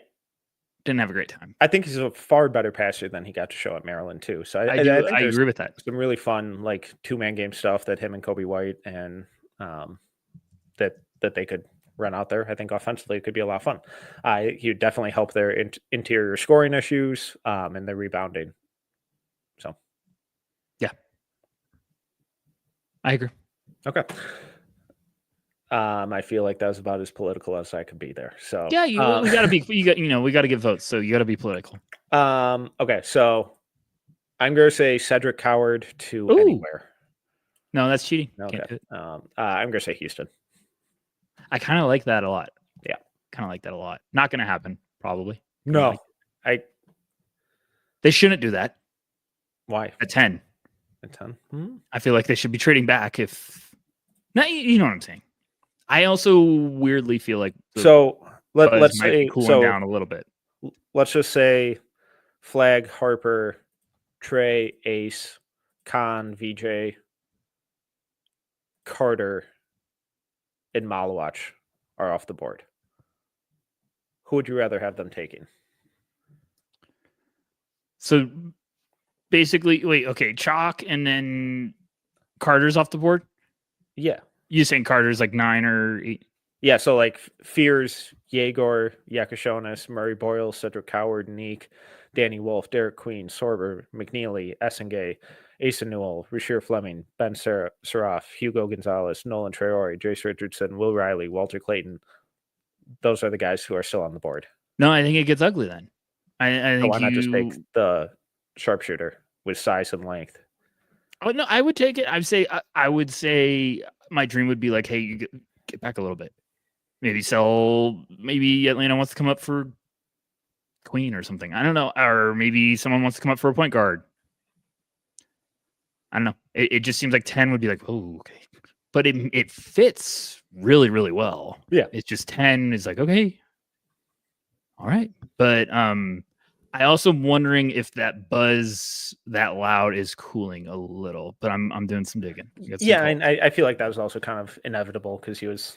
didn't have a great time. I think he's a far better passer than he got to show at Maryland too. So I I think there's agree with that. some really fun like 2-man game stuff that him and Kobe White and that they could run out there. I think offensively it could be a lot of fun. He would definitely help their interior scoring issues and their rebounding. So yeah, I agree. Okay. I feel like that was about as political as I could be there. So yeah, we gotta be. We gotta get votes. So you gotta be political. Okay, so I'm gonna say Cedric Coward to anywhere. No, that's cheating. Okay. I'm gonna say Houston. I kind of like that a lot. Yeah, kind of like that a lot. Not gonna happen, probably. No, They shouldn't do that. Why? At 10. At 10. I feel like they should be trading back if. No, you know what I'm saying. I also weirdly feel like let's say cooling down a little bit. Let's just say Flag, Harper, Trey, Ace, Khan, VJ, Carter, and Malawach are off the board. Who would you rather have them taking? So basically, wait, okay, Chalk and then Carter's off the board? Yeah. You saying Carter's like 9 or 8? Yeah, so like Fears, Yegor, Yakashonis, Murray Boyle, Cedric Coward, Neek, Danny Wolf, Derek Queen, Sorber, McNeely, Essengay, Asa Newell, Rasheer Fleming, Ben Seraph, Hugo Gonzalez, Nolan Traore, Jace Richardson, Will Riley, Walter Clayton. Those are the guys who are still on the board. No, I think it gets ugly then. I think why not just take the sharpshooter with size and length? Oh no, I would take it. I would say my dream would be like, hey, you get back a little bit. Maybe Atlanta wants to come up for Queen or something. I don't know. Or maybe someone wants to come up for a point guard. I don't know. It just seems like 10 would be like, oh, okay. But it fits really, really well. Yeah. It's just 10 is like, okay. All right. But I also am wondering if that buzz that loud is cooling a little, but I'm doing some digging. Yeah, and I feel like that was also kind of inevitable because he was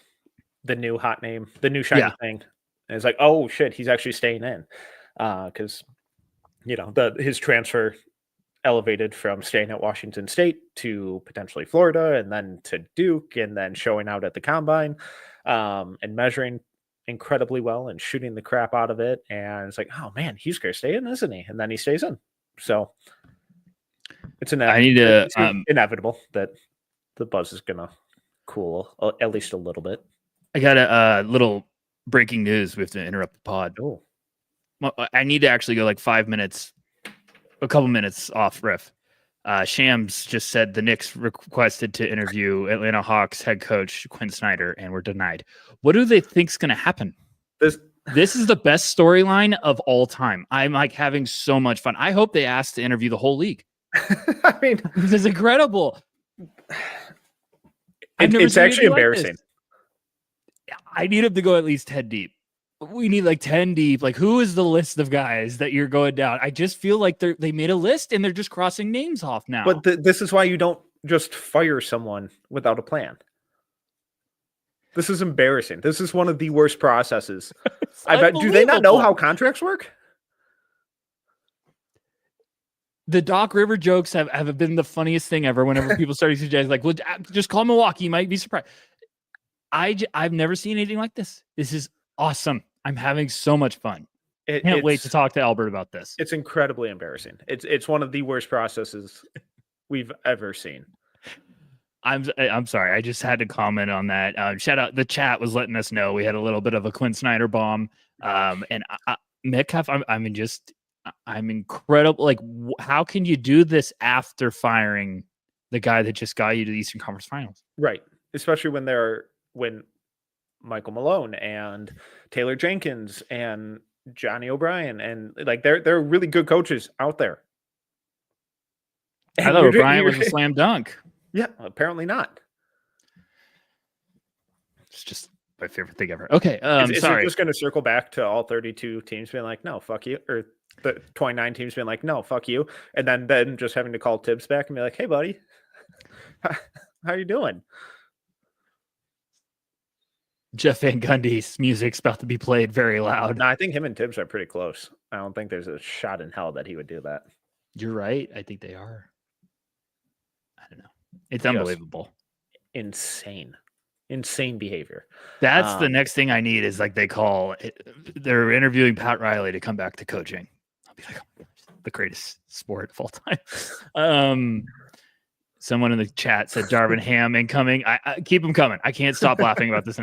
the new hot name, the new shiny thing. And it's like, oh shit, he's actually staying in. Because his transfer elevated from staying at Washington State to potentially Florida and then to Duke and then showing out at the combine and measuring incredibly well and shooting the crap out of it. And it's like, oh man, he's gonna stay in, isn't he? And then he stays in. So it's inevitable that the buzz is gonna cool at least a little bit. I got a little breaking news. We have to interrupt the pod. Oh, well, I need to actually go like 5 minutes, a couple minutes off riff. Shams just said the Knicks requested to interview Atlanta Hawks head coach Quinn Snyder and were denied. What do they think's going to happen? This is the best storyline of all time. I'm like having so much fun. I hope they ask to interview the whole league. I mean, this is incredible. It's actually embarrassing. I need him to go at least 10 deep. We need like 10 deep. Like, who is the list of guys that you're going down? I just feel like they made a list and they're just crossing names off now. But this is why you don't just fire someone without a plan. This is embarrassing. This is one of the worst processes. I bet. Do they not know how contracts work? The Doc River jokes have been the funniest thing ever. Whenever people start suggesting, like, well, just call Milwaukee. You might be surprised. I've never seen anything like this. This is awesome. I'm having so much fun. Can't wait to talk to Albert about this. It's incredibly embarrassing. It's one of the worst processes we've ever seen. I'm sorry. I just had to comment on that. Shout out. The chat was letting us know we had a little bit of a Quinn Snyder bomb. And Metcalf, I'm incredible. Like, how can you do this after firing the guy that just got you to the Eastern Conference Finals? Right. Especially when Michael Malone and Taylor Jenkins and Johnny O'Brien and like they're really good coaches out there. I thought O'Brien was a slam dunk. Yeah, apparently not. It's just my favorite thing ever. Okay, Is it sorry. just going to circle back to all 32 teams being like, no, fuck you, or the 29 teams being like, no, fuck you, and then just having to call Tibbs back and be like, hey, buddy, how you doing? Jeff Van Gundy's music's about to be played very loud. No, I think him and Tibbs are pretty close. I don't think there's a shot in hell that he would do that. You're right. I think they are. I don't know. It's Just unbelievable. Insane behavior. That's the next thing I need is like they're interviewing Pat Riley to come back to coaching. I'll be like, oh, the greatest sport of all time. Someone in the chat said Darvin Ham incoming. I keep him coming. I can't stop laughing about this.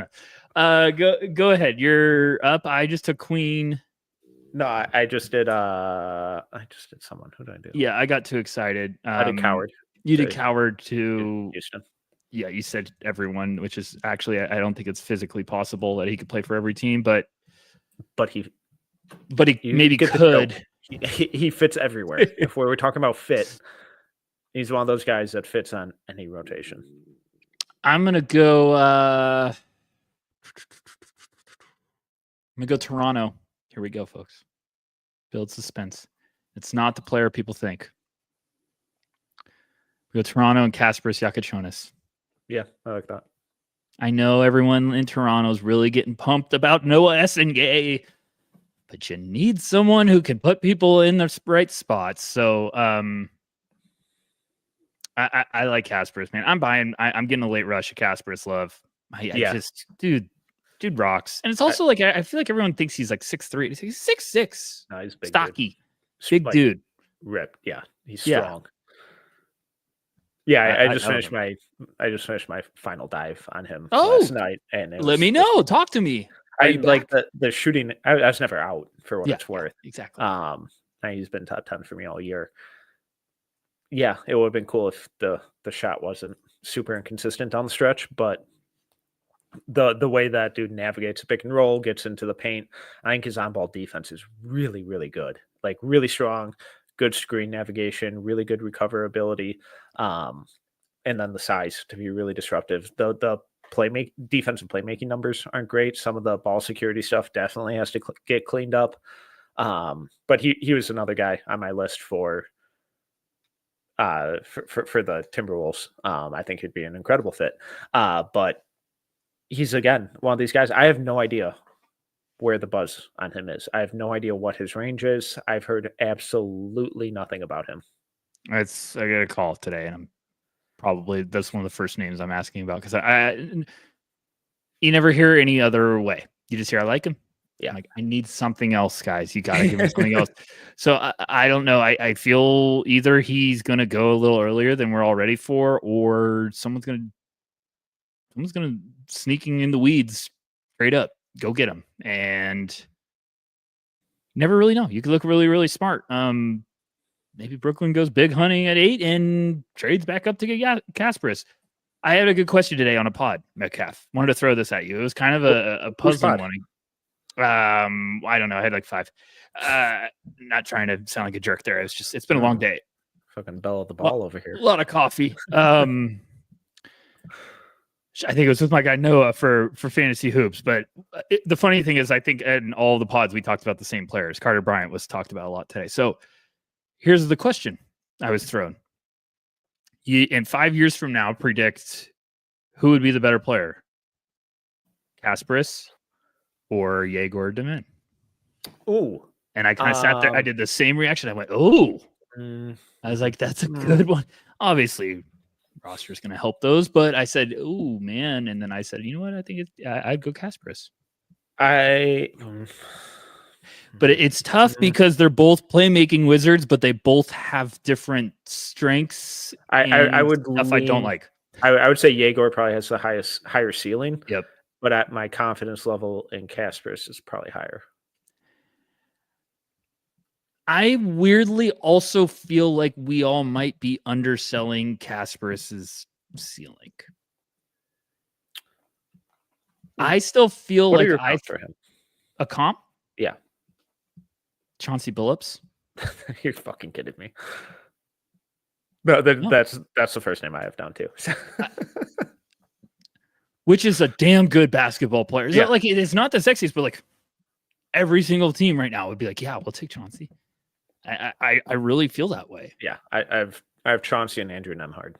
Go ahead. You're up. I just took Queen. No, I just did someone. Who did I do? Yeah, I got too excited. I did Coward. You did Coward to Houston. Yeah, you said everyone, which is actually I don't think it's physically possible that he could play for every team, but he maybe could. He fits everywhere. If we were talking about fit, he's one of those guys that fits on any rotation. I'm gonna go. Toronto. Here we go, folks. Build suspense. It's not the player people think. We go Toronto and Kasparis Yakachonis. Yeah, I like that. I know everyone in Toronto is really getting pumped about Noah Essengay, but you need someone who can put people in the right spots. So I like Kasparis, man. I'm getting a late rush of Kasparis love. I just, dude rocks. And it's also like I feel like everyone thinks he's like 6'3". He's 6'6". No, he's big, stocky, big dude. Ripped. Yeah, he's strong. Yeah, I just finished my final dive on him last night, and let me know. Talk to me. I like the shooting. I was never out for what it's worth. Exactly. He's been top 10 for me all year. Yeah, it would have been cool if the shot wasn't super inconsistent down the stretch, but the way that dude navigates a pick and roll, gets into the paint, I think his on-ball defense is really, really good. Like really strong, good screen navigation, really good recoverability, and then the size to be really disruptive. The defensive playmaking numbers aren't great. Some of the ball security stuff definitely has to get cleaned up. But he was another guy on my list for the Timberwolves. I think he'd be an incredible fit. But he's again one of these guys. I have no idea where the buzz on him is. I have no idea what his range is. I've heard absolutely nothing about him. I got a call today, and that's one of the first names I'm asking about because you never hear any other way. You just hear I like him. Yeah, I'm like, I need something else, guys. You got to give me something else. So I don't know. I feel either he's going to go a little earlier than we're all ready for, or someone's going to sneaking in the weeds straight up. Go get him. And never really know. You could look really, really smart. Maybe Brooklyn goes big hunting at 8 and trades back up to get Kasparis. I had a good question today on a pod, Metcalf. Wanted to throw this at you. It was kind of a puzzling one. I don't know. I had like 5. Not trying to sound like a jerk there. It's been a long day. Fucking bellow the ball over here. A lot of coffee. I think it was with my guy Noah for fantasy hoops. But the funny thing is, I think in all the pods we talked about the same players. Carter Bryant was talked about a lot today. So here's the question I was thrown. In 5 years from now, predict who would be the better player, Kasparis or Yegor Demin? Ooh. And I kind of sat there. I did the same reaction. I went, "Oh." I was like, "That's a good one." Obviously, roster is going to help those, but I said, "Oh man!" And then I said, "You know what? I think I'd go Kasparis." But it's tough because they're both playmaking wizards, but they both have different strengths. I would stuff I don't like. I would say Yegor probably has the higher ceiling. Yep. But at my confidence level in Kasparis is probably higher. I weirdly also feel like we all might be underselling Kasparis's ceiling. I still feel what like are your comps for him? A comp? Yeah. Chauncey Billups? You're fucking kidding me. No, that's the first name I have down too. which is a damn good basketball player. Yeah. Like it is not the sexiest, but like every single team right now would be like, yeah, we'll take Chauncey. I really feel that way. Yeah, I have Chauncey and Andrew Nemhard.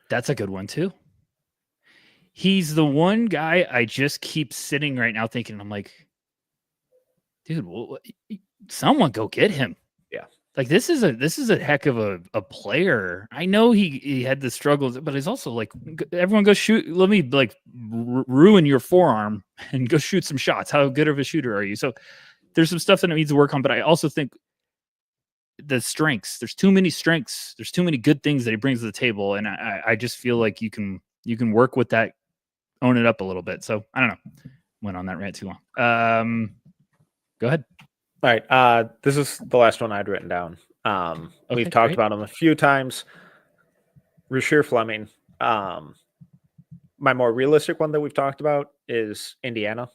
That's a good one too. He's the one guy I just keep sitting right now thinking, I'm like, dude, someone go get him. Yeah. Like this is a heck of a player. I know he had the struggles, but he's also like, everyone go shoot. Let me like ruin your forearm and go shoot some shots. How good of a shooter are you? So there's some stuff that it needs to work on, but I also think the strengths, there's too many strengths. There's too many good things that he brings to the table. And I just feel like you can work with that, own it up a little bit. So I don't know. Went on that rant too long. Go ahead. All right. This is the last one I'd written down. We've talked about him a few times. Rasheer Fleming. My more realistic one that we've talked about is Indiana.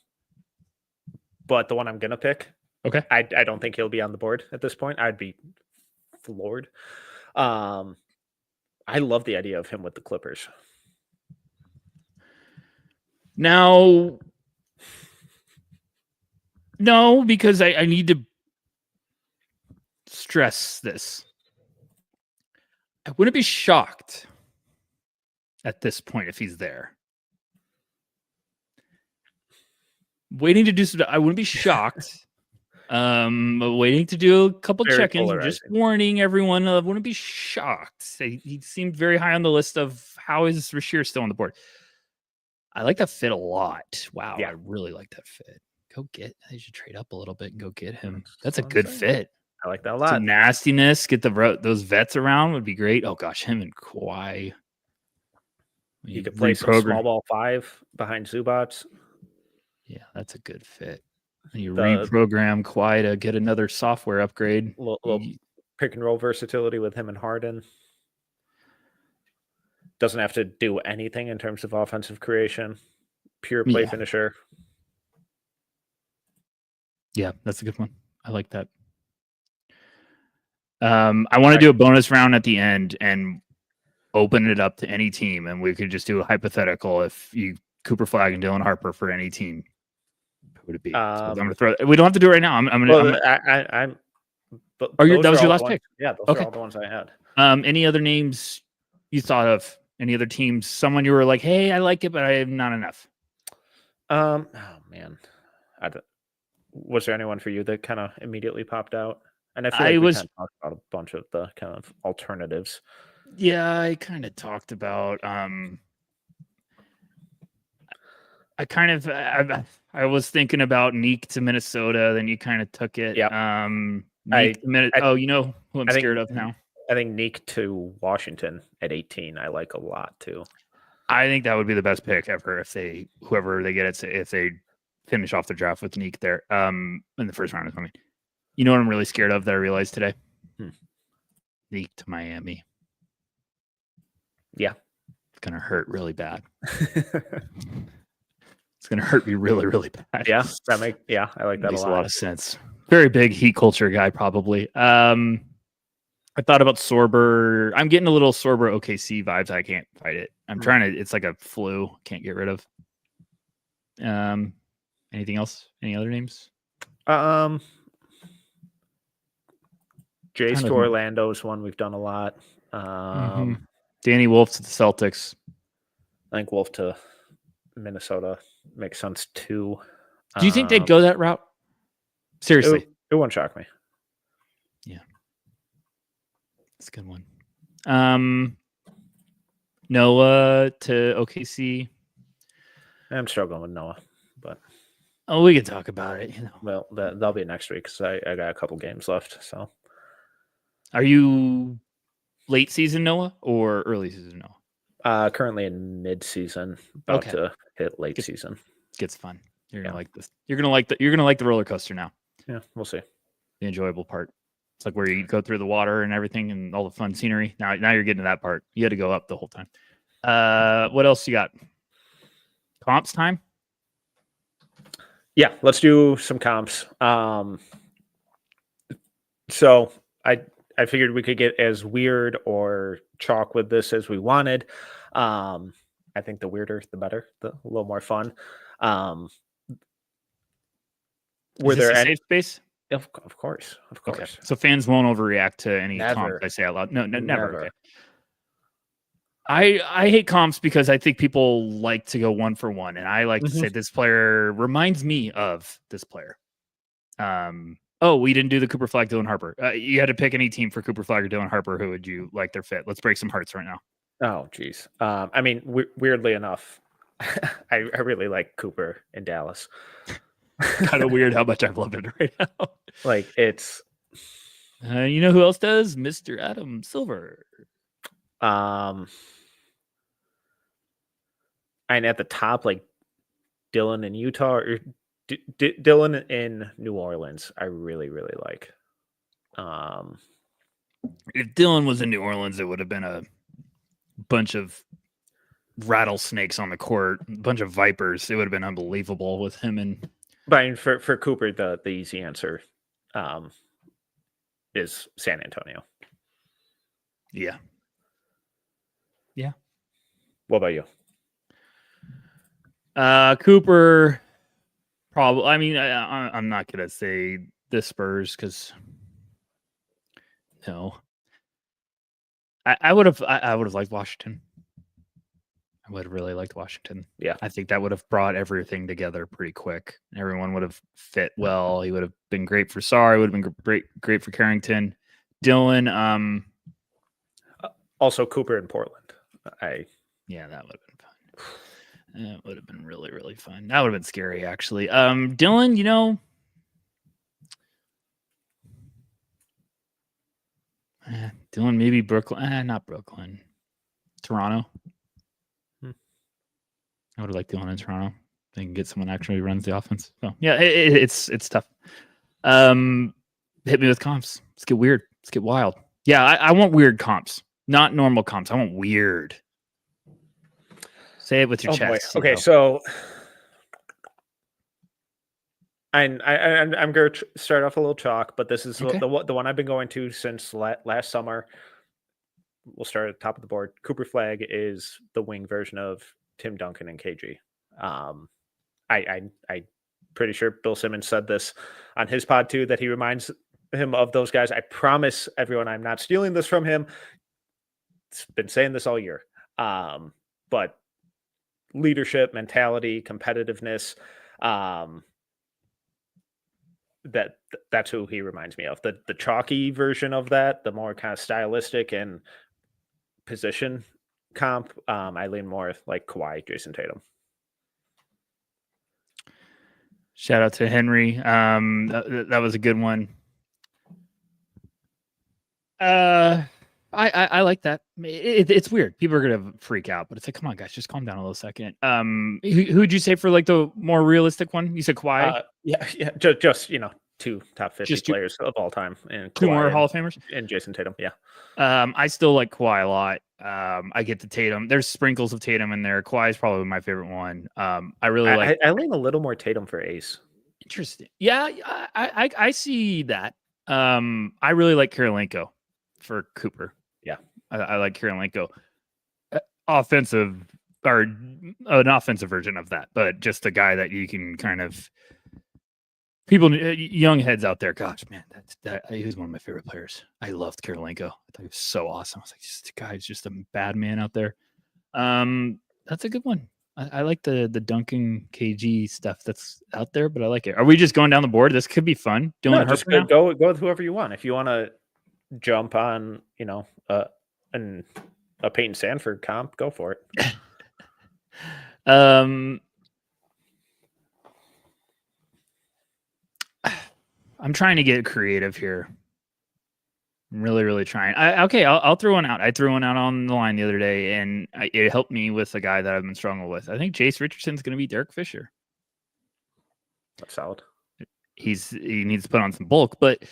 But the one I'm going to pick, okay, I don't think he'll be on the board at this point. I'd be floored. I love the idea of him with the Clippers. Now, no, because I need to stress this. I wouldn't be shocked at this point if he's there. Waiting to do some, I wouldn't be shocked. Waiting to do a couple check-ins. Just warning everyone, I wouldn't be shocked. He seemed very high on the list of how is Rasheer still on the board. I like that fit a lot. Wow, yeah. I really like that fit. Go get. They should trade up a little bit and go get him. That's a good fit. I like that a lot. Some nastiness. Get those vets around would be great. Oh gosh, him and Kawhi. You could play some small ball 5 behind Zubats. Yeah, that's a good fit. And you reprogram Kawhi to get another software upgrade. Little pick and roll versatility with him and Harden. Doesn't have to do anything in terms of offensive creation. Pure play finisher. Yeah, that's a good one. I like that. I want to do a bonus round at the end and open it up to any team, and we could just do a hypothetical. If you Cooper Flag and Dylan Harper for any team, who would it be? So I'm going to throw. We don't have to do it right now. I'm. That was your last pick. Yeah, those are all the ones I had. Any other names you thought of? Any other teams? Someone you were like, hey, I like it, but I am not enough. Oh man, was there anyone for you that kind of immediately popped out? And I feel like we kind of talked about a bunch of the kind of alternatives. Yeah, I kind of talked about. I was thinking about Neek to Minnesota. Then you kind of took it. Yeah. You know who I'm scared of now. I think Neek to Washington at 18. I like a lot too. I think that would be the best pick ever if whoever they get it, if they finish off the draft with Neek there in the first round. I mean, you know what I'm really scared of that I realized today? Neek to Miami. Yeah, it's gonna hurt really bad. It's gonna hurt me really, really bad. Yeah, I like that Makes a lot of sense. Very big Heat culture guy, probably. I thought about Sorber. I'm getting a little Sorber OKC vibes. I can't fight it. I'm trying to. It's like a flu. Can't get rid of. Anything else? Any other names? Jace to Orlando is one we've done a lot. Danny Wolf to the Celtics. I think Wolf to Minnesota makes sense too. Do you think they'd go that route? Seriously, it won't shock me. Yeah, it's a good one. Noah to OKC. I'm struggling with Noah, but we can talk about it. Well, that'll be next week because I got a couple games left. So, are you late season Noah or early season Noah? Currently in mid-season, about to hit late season. Gets fun. You're gonna like this. You're gonna like the roller coaster now. Yeah, we'll see. The enjoyable part. It's like where you go through the water and everything and all the fun scenery. Now you're getting to that part. You had to go up the whole time. What else you got? Comps time? Yeah, let's do some comps. So I figured we could get as weird or chalk with this as we wanted. I I think the weirder, the better, a little more fun. Were Is this there a any? safe space? Of course, of Okay. course. So fans won't overreact to any comp Never, I say out loud. No, never. never. Okay. I hate comps because I think people like to go one for one, and I like to say this player reminds me of this player. Oh, we didn't do the Cooper Flag, Dylan Harper. You had to pick any team for Cooper Flag or Dylan Harper. Who would you like their fit? Let's break some hearts right now. Oh, geez. I mean, weirdly enough, I really like Cooper in Dallas. Kind of weird how much I've loved it right now. Like it's. You know who else does? Mr. Adam Silver. And at the top, like Dylan in Utah or Dylan in New Orleans, I really, really like. If Dylan was in New Orleans, it would have been a bunch of rattlesnakes on the court, a bunch of vipers. It would have been unbelievable with him. And but I mean, for Cooper, the easy answer is San Antonio. Yeah. What about you? Cooper, probably. I mean, I'm not gonna say the Spurs because no. I would have liked Washington. I would have really liked Washington. Yeah. I think that would have brought everything together pretty quick. Everyone would have fit well. He would have been great for Sarr. He would have been great for Carrington. Dylan. Also Cooper in Portland. Yeah, that would have been fun. That would have been really, really fun. That would have been scary, actually. Dylan, you know, Dylan, maybe Brooklyn. Not Brooklyn. Toronto. I would have liked Dylan in Toronto. They can get someone who actually runs the offense. So yeah, it's tough. Hit me with comps. Let's get weird. Let's get wild. Yeah, I want weird comps, not normal comps. I want weird. Say it with your chest. Okay, so I'm going to start off a little chalk, but this is the one I've been going to since last summer. We'll start at the top of the board. Cooper Flag is the wing version of Tim Duncan and KG. I'm pretty sure Bill Simmons said this on his pod too, that he reminds him of those guys. I promise everyone I'm not stealing this from him. It's been saying this all year. But leadership, mentality, competitiveness, that's who he reminds me of. The chalky version of that, the more kind of stylistic and position comp, I lean more like Kawhi, Jason Tatum. Shout out to Henry. That was a good one. I like that. It's weird. People are gonna freak out, but it's like, come on, guys, just calm down a little second. Who'd you say for like the more realistic one? You said Kawhi. Yeah. Just two top 50 players of all time, and two Kawhi more Hall of Famers, and Jason Tatum. Yeah. I still like Kawhi a lot. I get the Tatum. There's sprinkles of Tatum in there. Kawhi is probably my favorite one. I really like. I lean a little more Tatum for ace. Interesting. Yeah, I see that. I really like Kirilenko for Cooper. Yeah, I like Kirilenko. Offensive or an offensive version of that, but just a guy that you can kind of people, young heads out there. Gosh, man, he was one of my favorite players. I loved Kirilenko. I thought he was so awesome. I was like, this guy's just a bad man out there. That's a good one. I like the Duncan KG stuff that's out there, but I like it. Are we just going down the board? This could be fun. No, just go with whoever you want. If you want to jump on, a Peyton Sandford comp, go for it. I'm trying to get creative here. I'm really, really trying. I'll throw one out. I threw one out on the line the other day, and it helped me with a guy that I've been struggling with. I think Jace Richardson's going to be Derek Fisher. That's solid. He needs to put on some bulk, but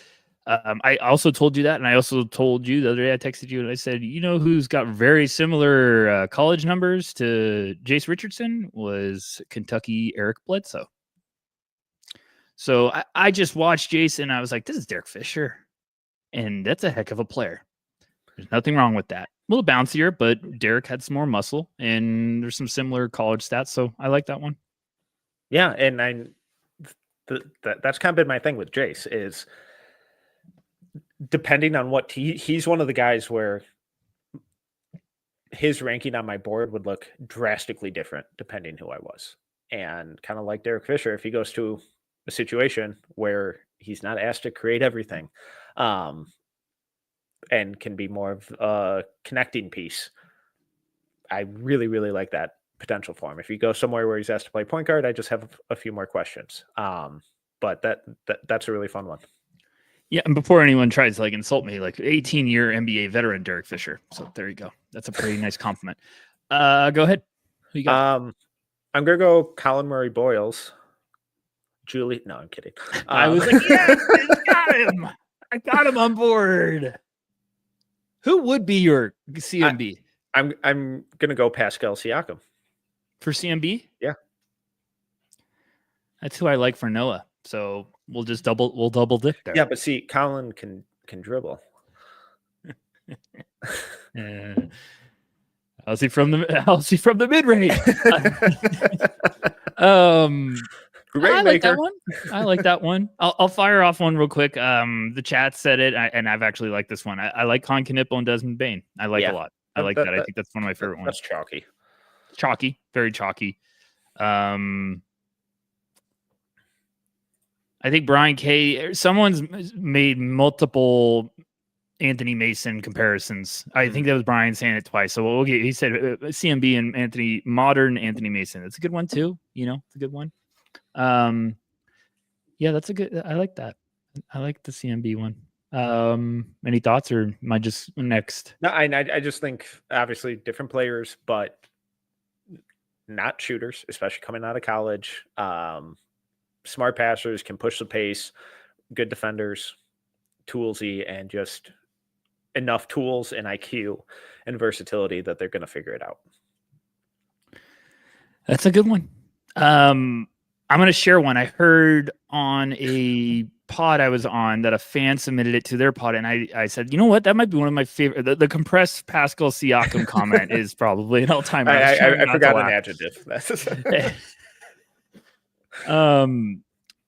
I also told you that, and I also told you the other day, I texted you and I said, who's got very similar college numbers to Jace Richardson was Kentucky Eric Bledsoe. So I just watched Jason, and I was like, this is Derek Fisher. And that's a heck of a player. There's nothing wrong with that. little bouncier, but Derek had some more muscle, and there's some similar college stats. So I like that one. Yeah, and that's kind of been my thing with Jace is depending on what he's one of the guys where his ranking on my board would look drastically different depending who I was. And kind of like Derek Fisher, if he goes to a situation where he's not asked to create everything, and can be more of a connecting piece, I really, really like that potential for him. If you go somewhere where he's asked to play point guard, I just have a few more questions. But that's a really fun one. Yeah, and before anyone tries to like insult me, like 18-year NBA veteran Derek Fisher. So there you go. That's a pretty nice compliment. Go ahead. Who you got? I'm gonna go Colin Murray Boyles. Julie, no, I'm kidding. I was like, yes, got him. I got him on board. Who would be your CMB? I'm gonna go Pascal Siakam for CMB. Yeah, that's who I like for Noah. So we'll double dip there. Yeah, but see, Colin can dribble. I'll see from the mid range. I like that one. I like that one. I'll fire off one real quick. The chat said it, and I've actually liked this one. I like Con Knipple and Desmond Bain. I like a lot. I like that. I think that's one of my favorite ones. That's chalky. Chalky, very chalky. I think Brian K. Someone's made multiple Anthony Mason comparisons. I think that was Brian saying it twice. So we'll get. He said CMB and modern Anthony Mason. That's a good one too. It's a good one. Yeah, that's a good. I like that. I like the CMB one. Any thoughts, or am I just next? No, I just think obviously different players, but not shooters, especially coming out of college. Smart passers, can push the pace, good defenders, toolsy, and just enough tools and IQ and versatility that they're going to figure it out. That's a good one. I'm going to share one. I heard on a pod I was on that a fan submitted it to their pod, and I said, you know what? That might be one of my favorite. The compressed Pascal Siakam comment is probably an all-time. I forgot an adjective.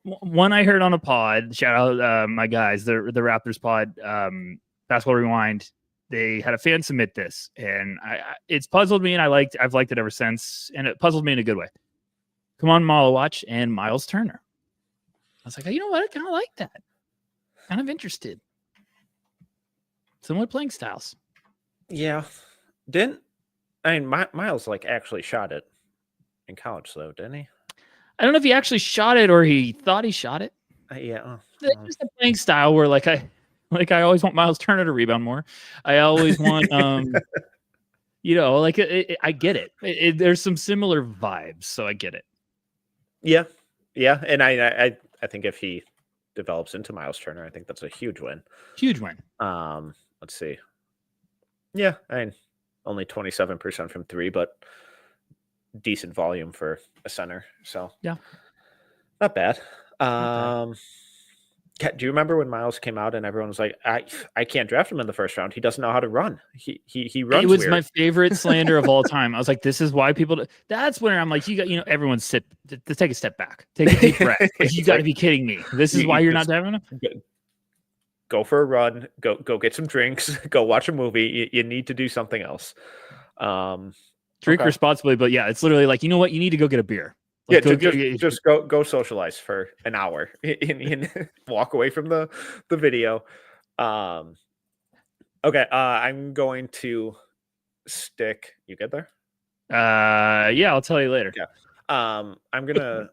One I heard on a pod. Shout out my guys, the Raptors pod, Basketball Rewind. They had a fan submit this, and it's puzzled me, and I've liked it ever since, and it puzzled me in a good way. Come on, Malawatch and Miles Turner. I was like, you know what? I kind of like that. Kind of interested. Similar playing styles. Yeah. Miles actually shot it in college though, didn't he? I don't know if he actually shot it or he thought he shot it. Yeah. It's just a playing style where I always want Miles Turner to rebound more. I always want I get it. There's some similar vibes, so I get it. Yeah, and I think if he develops into Miles Turner, I think that's a huge win. Huge win. Let's see. Yeah, only 27% from three, but decent volume for a center. So yeah, not bad. Do you remember when Miles came out and everyone was like, I can't draft him in the first round. He doesn't know how to run. He runs. It was weird. My favorite slander of all time. I was like, this is why people. That's when I'm like, everyone take a step back, take a deep breath. You got to be kidding me. This is why you're not having him. Go for a run. Go get some drinks. Go watch a movie. You need to do something else. Drink responsibly, but yeah, it's literally like, you know what? You need to go get a beer. Just go socialize for an hour and walk away from the video. Okay, I'm going to stick. You get there? Yeah, I'll tell you later. Yeah. I'm gonna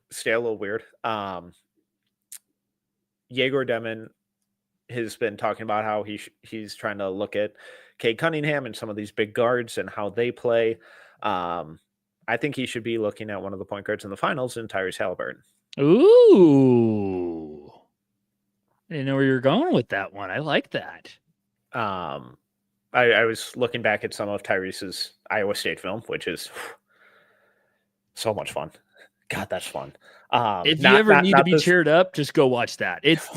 stay a little weird. Yegor Demon has been talking about how he's trying to look at Cade Cunningham and some of these big guards and how they play. I think he should be looking at one of the point guards in the finals in Tyrese Halliburton. Ooh. I didn't know where you were going with that one. I like that. I was looking back at some of Tyrese's Iowa State film, which is so much fun. God, that's fun. If you ever need to be this, cheered up, just go watch that. It's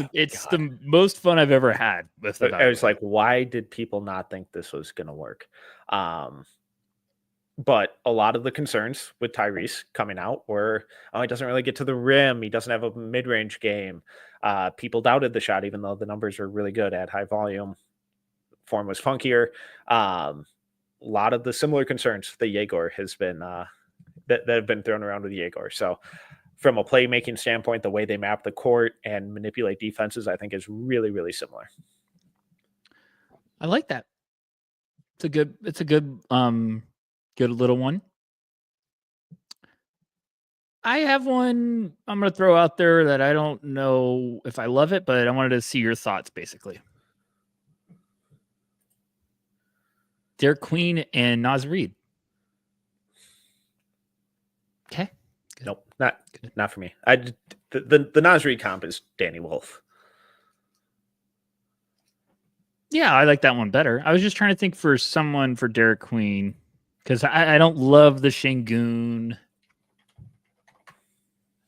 the most fun I've ever had with the I was like, why did people not think this was going to work? But a lot of the concerns with Tyrese coming out were, oh, he doesn't really get to the rim. He doesn't have a mid-range game. People doubted the shot, even though the numbers were really good at high volume. Form was funkier. A lot of the similar concerns that Yegor has been that have been thrown around with Yegor. So from a playmaking standpoint, the way they map the court and manipulate defenses, I think is really, really similar. I like that. It's a good good little one. I have one I'm going to throw out there that I don't know if I love it, but I wanted to see your thoughts basically. Derek Queen and Naz Reid. Okay. Good. Nope, not for me. The Naz Reid comp is Danny Wolf. Yeah, I like that one better. I was just trying to think for someone for Derek Queen because I don't love the Şengün.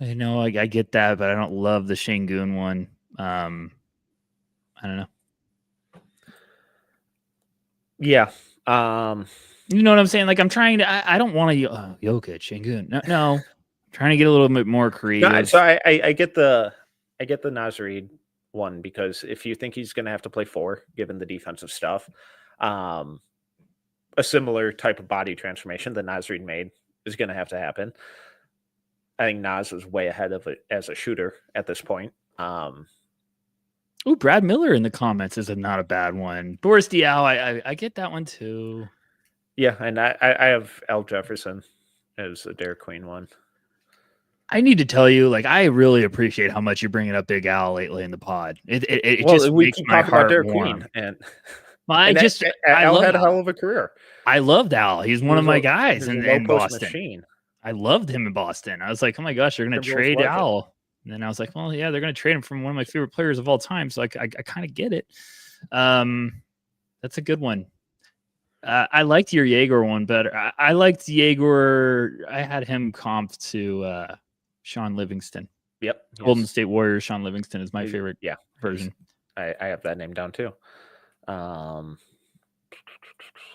I know I get that, but I don't love the Şengün one. I don't know. Yeah. You know what I'm saying? Like I'm trying to. I don't want to. Jokic, Şengün. No. I'm trying to get a little bit more creative. No, so I get the Naz Reid one because if you think he's going to have to play 4, given the defensive stuff, a similar type of body transformation that Naz Reid made is going to have to happen. I think Naz is way ahead of it as a shooter at this point. Ooh, Brad Miller in the comments is not a bad one. Boris Diaw, I get that one too. Yeah, and I have Al Jefferson as a Derek Queen one. I need to tell you, like, I really appreciate how much you're bringing up Big Al lately in the pod. It just makes my heart warm. Queen, and I Al love had a Al. hell of a career. I loved Al. He's one of my guys in Boston. Machine. I loved him in Boston. I was like, oh my gosh, they're going to trade Al. And then I was like, well, yeah, they're going to trade him from one of my favorite players of all time. So I kind of get it. That's a good one. I liked your Yegor one better. I liked Yegor. I had him comped to Sean Livingston. Yep. Golden State Warriors. Sean Livingston is my favorite version. I have that name down too.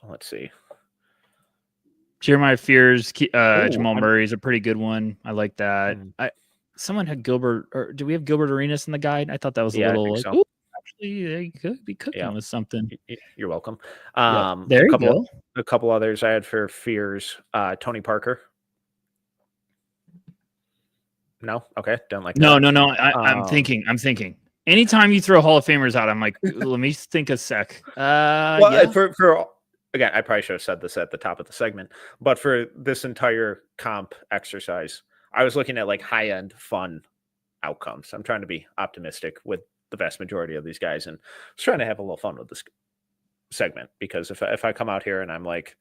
Let's see. Jeremiah Fears, Jamal Murray is a pretty good one. I like that. Someone had Gilbert, or do we have Gilbert Arenas in the guide? I thought that was a little like, so. Actually, they could be cooking with something. You're welcome. There you go. A couple others I had for Fears. Tony Parker. No, okay, don't like that. No. I'm thinking. Anytime you throw Hall of Famers out, I'm like, let me think a sec. For again, I probably should have said this at the top of the segment, but for this entire comp exercise, I was looking at like high-end fun outcomes. I'm trying to be optimistic with the vast majority of these guys, and I was trying to have a little fun with this segment because if I come out here and I'm like,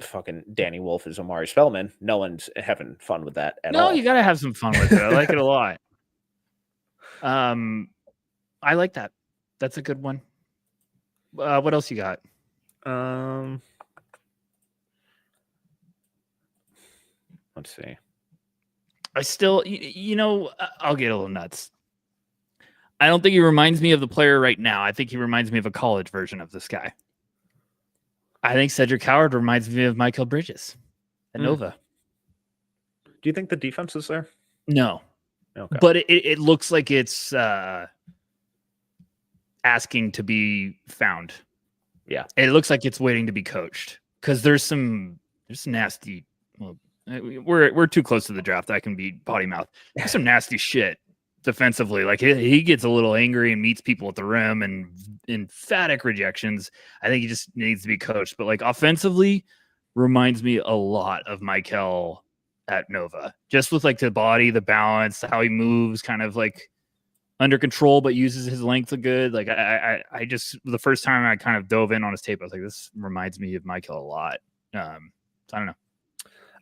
fucking Danny Wolf is Omari Spellman, no one's having fun with that at all. No, you got to have some fun with it. I like it a lot. I like that. That's a good one. What else you got? Let's see. I still, I'll get a little nuts. I don't think he reminds me of the player right now. I think he reminds me of a college version of this guy. I think Cedric Howard reminds me of Michael Bridges at Nova. Do you think the defense is there? No. Okay. But it looks like it's asking to be found. Yeah. It looks like it's waiting to be coached because there's some nasty. Well, we're too close to the draft. I can be potty mouth. There's some nasty shit defensively. Like he gets a little angry and meets people at the rim and emphatic rejections. I think he just needs to be coached. But like offensively, reminds me a lot of Michael at Nova, just with like the body, the balance, how he moves, kind of like under control, but uses his length good. Like I just the first time I kind of dove in on his tape, I was like, this reminds me of Michael a lot. So I don't know.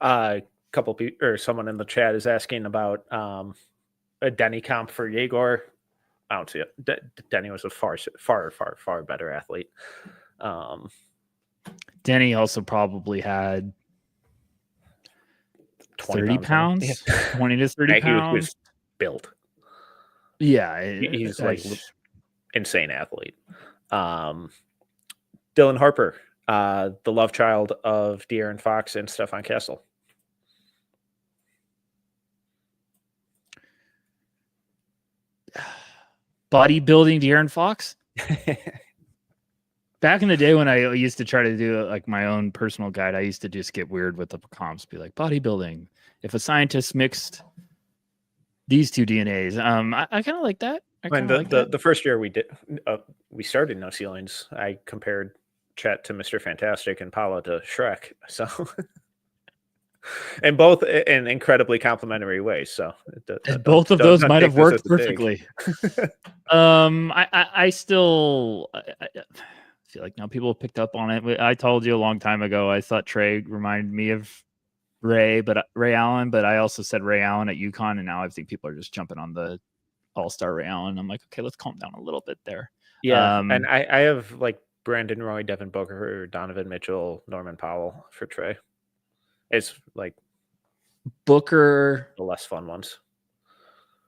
A couple people or someone in the chat is asking about a Denny comp for Yegor. I don't see it. Denny was a far better athlete. Denny also probably had 30 pounds. pounds, 20 to 30 He was pounds. built. Yeah. He's like insane athlete. Dylan Harper, the love child of De'Aaron Fox and Stephon Castle. Bodybuilding De'Aaron Fox. Back in the day when I used to try to do like my own personal guide, I used to just get weird with the comps, be like bodybuilding. If a scientist mixed these two DNAs, I kind of like that. When the first year we started No Ceilings, I compared Chet to Mr. Fantastic and Paolo to Shrek. So, and both in incredibly complimentary ways. So, both of those might have worked perfectly. I still feel like now people have picked up on it. I told you a long time ago, I thought Trey reminded me of Ray Allen, but I also said Ray Allen at UConn, and now I think people are just jumping on the all-star Ray Allen. I'm like, okay, let's calm down a little bit there. Yeah, and I have like Brandon Roy, Devin Booker, Donovan Mitchell, Norman Powell for Trey. It's like Booker, the less fun ones.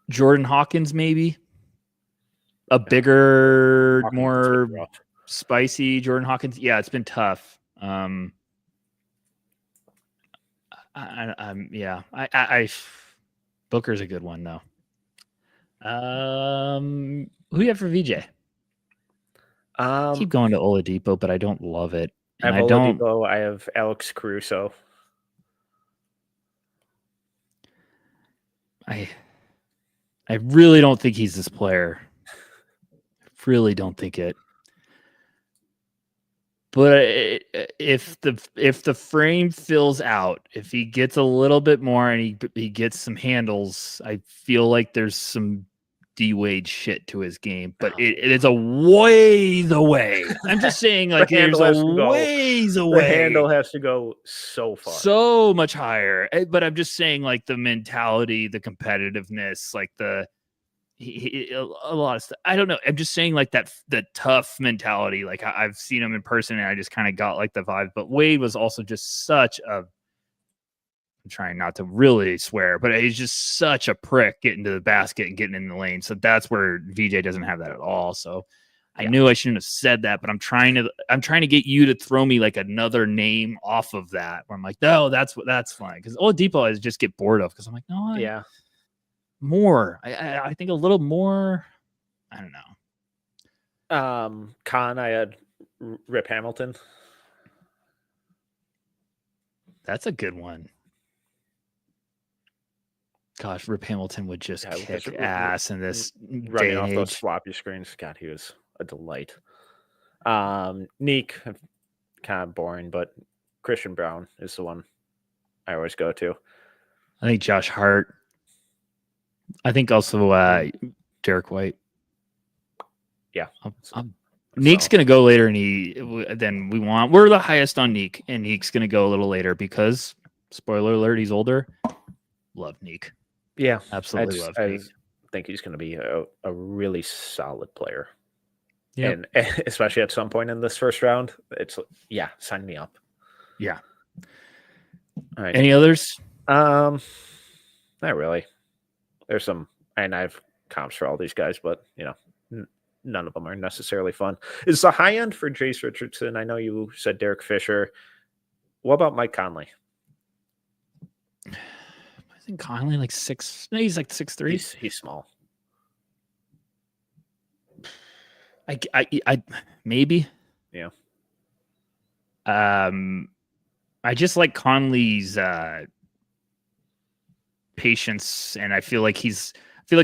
Jordan Hawkins, maybe a bigger, Hawkins more spicy Jordan Hawkins. Yeah, it's been tough. Booker's a good one though. Who you have for VJ? Keep going to Oladipo, but I don't love it. And I have Oladipo. I have Alex Caruso. I really don't think he's this player. I really don't think it. But if the frame fills out, if he gets a little bit more and he gets some handles, I feel like there's some D-Wade shit to his game. But it is a ways away. I'm just saying, like, there's a ways away. The handle has to go so far, so much higher. But I'm just saying, like, the mentality, the competitiveness, like a lot of stuff. I don't know. I'm just saying, like, the tough mentality. Like, I've seen him in person, and I just kind of got like the vibe. But Wade was also just such a. I'm trying not to really swear, but he's just such a prick getting to the basket and getting in the lane. So that's where VJ doesn't have that at all. So I knew I shouldn't have said that, but I'm trying to get you to throw me like another name off of that. Where I'm like, no, that's fine. Because Oladipo I just get bored of. Because I'm like, no, more. I think a little more. I don't know. Con, I had Rip Hamilton. That's a good one. Gosh, Rip Hamilton would just kick ass in this running off those floppy screens. God, he was a delight. Neek, kind of boring, but Christian Brown is the one I always go to. I think Josh Hart. I think also Derek White. Yeah. Neek's going to go later than we want. We're the highest on Neek, and Neek's going to go a little later because, spoiler alert, he's older. Love Neek. Yeah. Absolutely love Neek. I think he's going to be a really solid player. Yeah. And especially at some point in this first round, sign me up. Yeah. All right. Any others? Not really. There's some, and I have comps for all these guys, but none of them are necessarily fun. Is the high end for Jace Richardson? I know you said Derek Fisher. What about Mike Conley? I think Conley like 6. No, he's like 6'3". He's small. I maybe. Yeah. I just like Conley's patience, and I feel like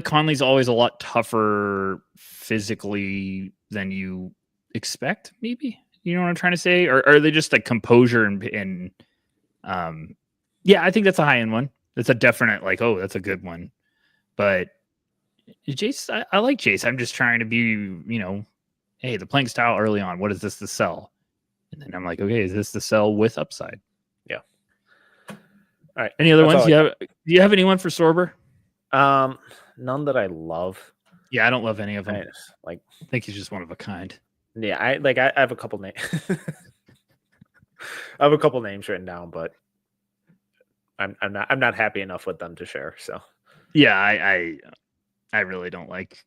Conley's always a lot tougher physically than you expect. Maybe, you know what I'm trying to say, or are they just like composure and yeah, I think that's a high end one. That's a definite like, oh, that's a good one. But Jace, I like Jace. I'm just trying to be, hey, the playing style early on. What is this to sell? And then I'm like, okay, is this to sell with upside? Yeah. All right. Any other ones? Do you have anyone for Sorber? None that I love. Yeah, I don't love any of them. I think he's just one of a kind. Yeah, I have a couple names. I have a couple names written down, but I'm not happy enough with them to share. So Yeah, I really don't like.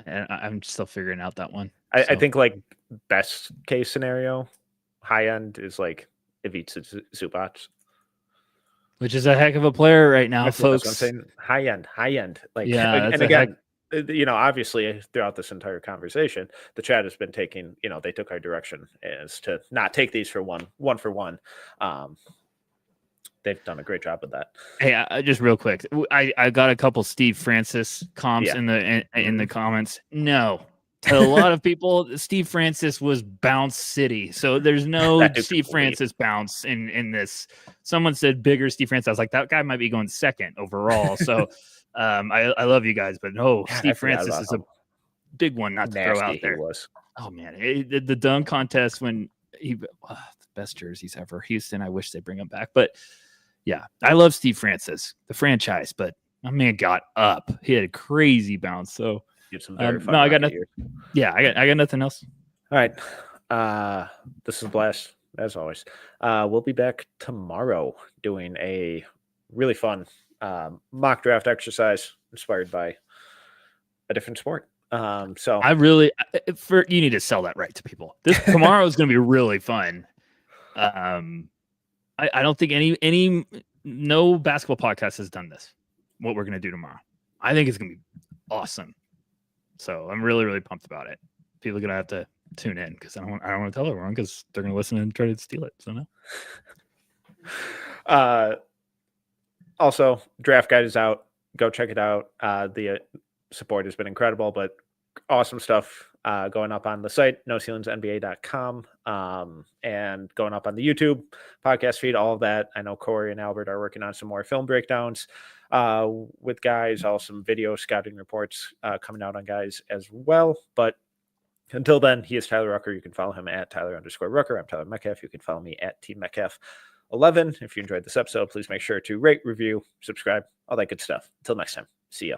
I'm still figuring out that one. I think like best case scenario, high end is like Ivica Zubac. Which is a heck of a player right now, That's what I'm folks. saying. High end. Like, Yeah, that's and a heck. again, obviously throughout this entire conversation, the chat has been taking, they took our direction as to not take these for one for one. They've done a great job with that. Hey, just real quick, I got a couple Steve Francis comps in the comments. No, to a lot of people, Steve Francis was bounce city, so there's no Steve Francis bounce in this. Someone said bigger Steve Francis. I was like, that guy might be going second overall. So I love you guys, but no, God, Steve Francis is a big one not to throw out there. He was. Oh man, the dunk contest when the best jerseys ever. Houston, I wish they bring him back, but. Yeah, I love Steve Francis, the franchise, but my man got up. He had a crazy bounce. So, no, I got nothing. Yeah, I got nothing else. All right. This is a blast, as always. We'll be back tomorrow doing a really fun mock draft exercise inspired by a different sport. So I really, you need to sell that right to people. This tomorrow is going to be really fun. I don't think no basketball podcast has done this. What we're going to do tomorrow. I think it's going to be awesome. So I'm really, really pumped about it. People are going to have to tune in because I don't want to tell everyone because they're going to listen and try to steal it. So no. Also, draft guide is out. Go check it out. The support has been incredible, but awesome stuff going up on the site, noceilingsnba.com, and going up on the YouTube podcast feed, all of that. I know Corey and Albert are working on some more film breakdowns with guys, all some video scouting reports coming out on guys as well. But until then, he is Tyler Rucker. You can follow him at Tyler_Rucker. I'm Tyler Metcalf. You can follow me at Team Metcalf11. If you enjoyed this episode, please make sure to rate, review, subscribe, all that good stuff. Until next time, see ya.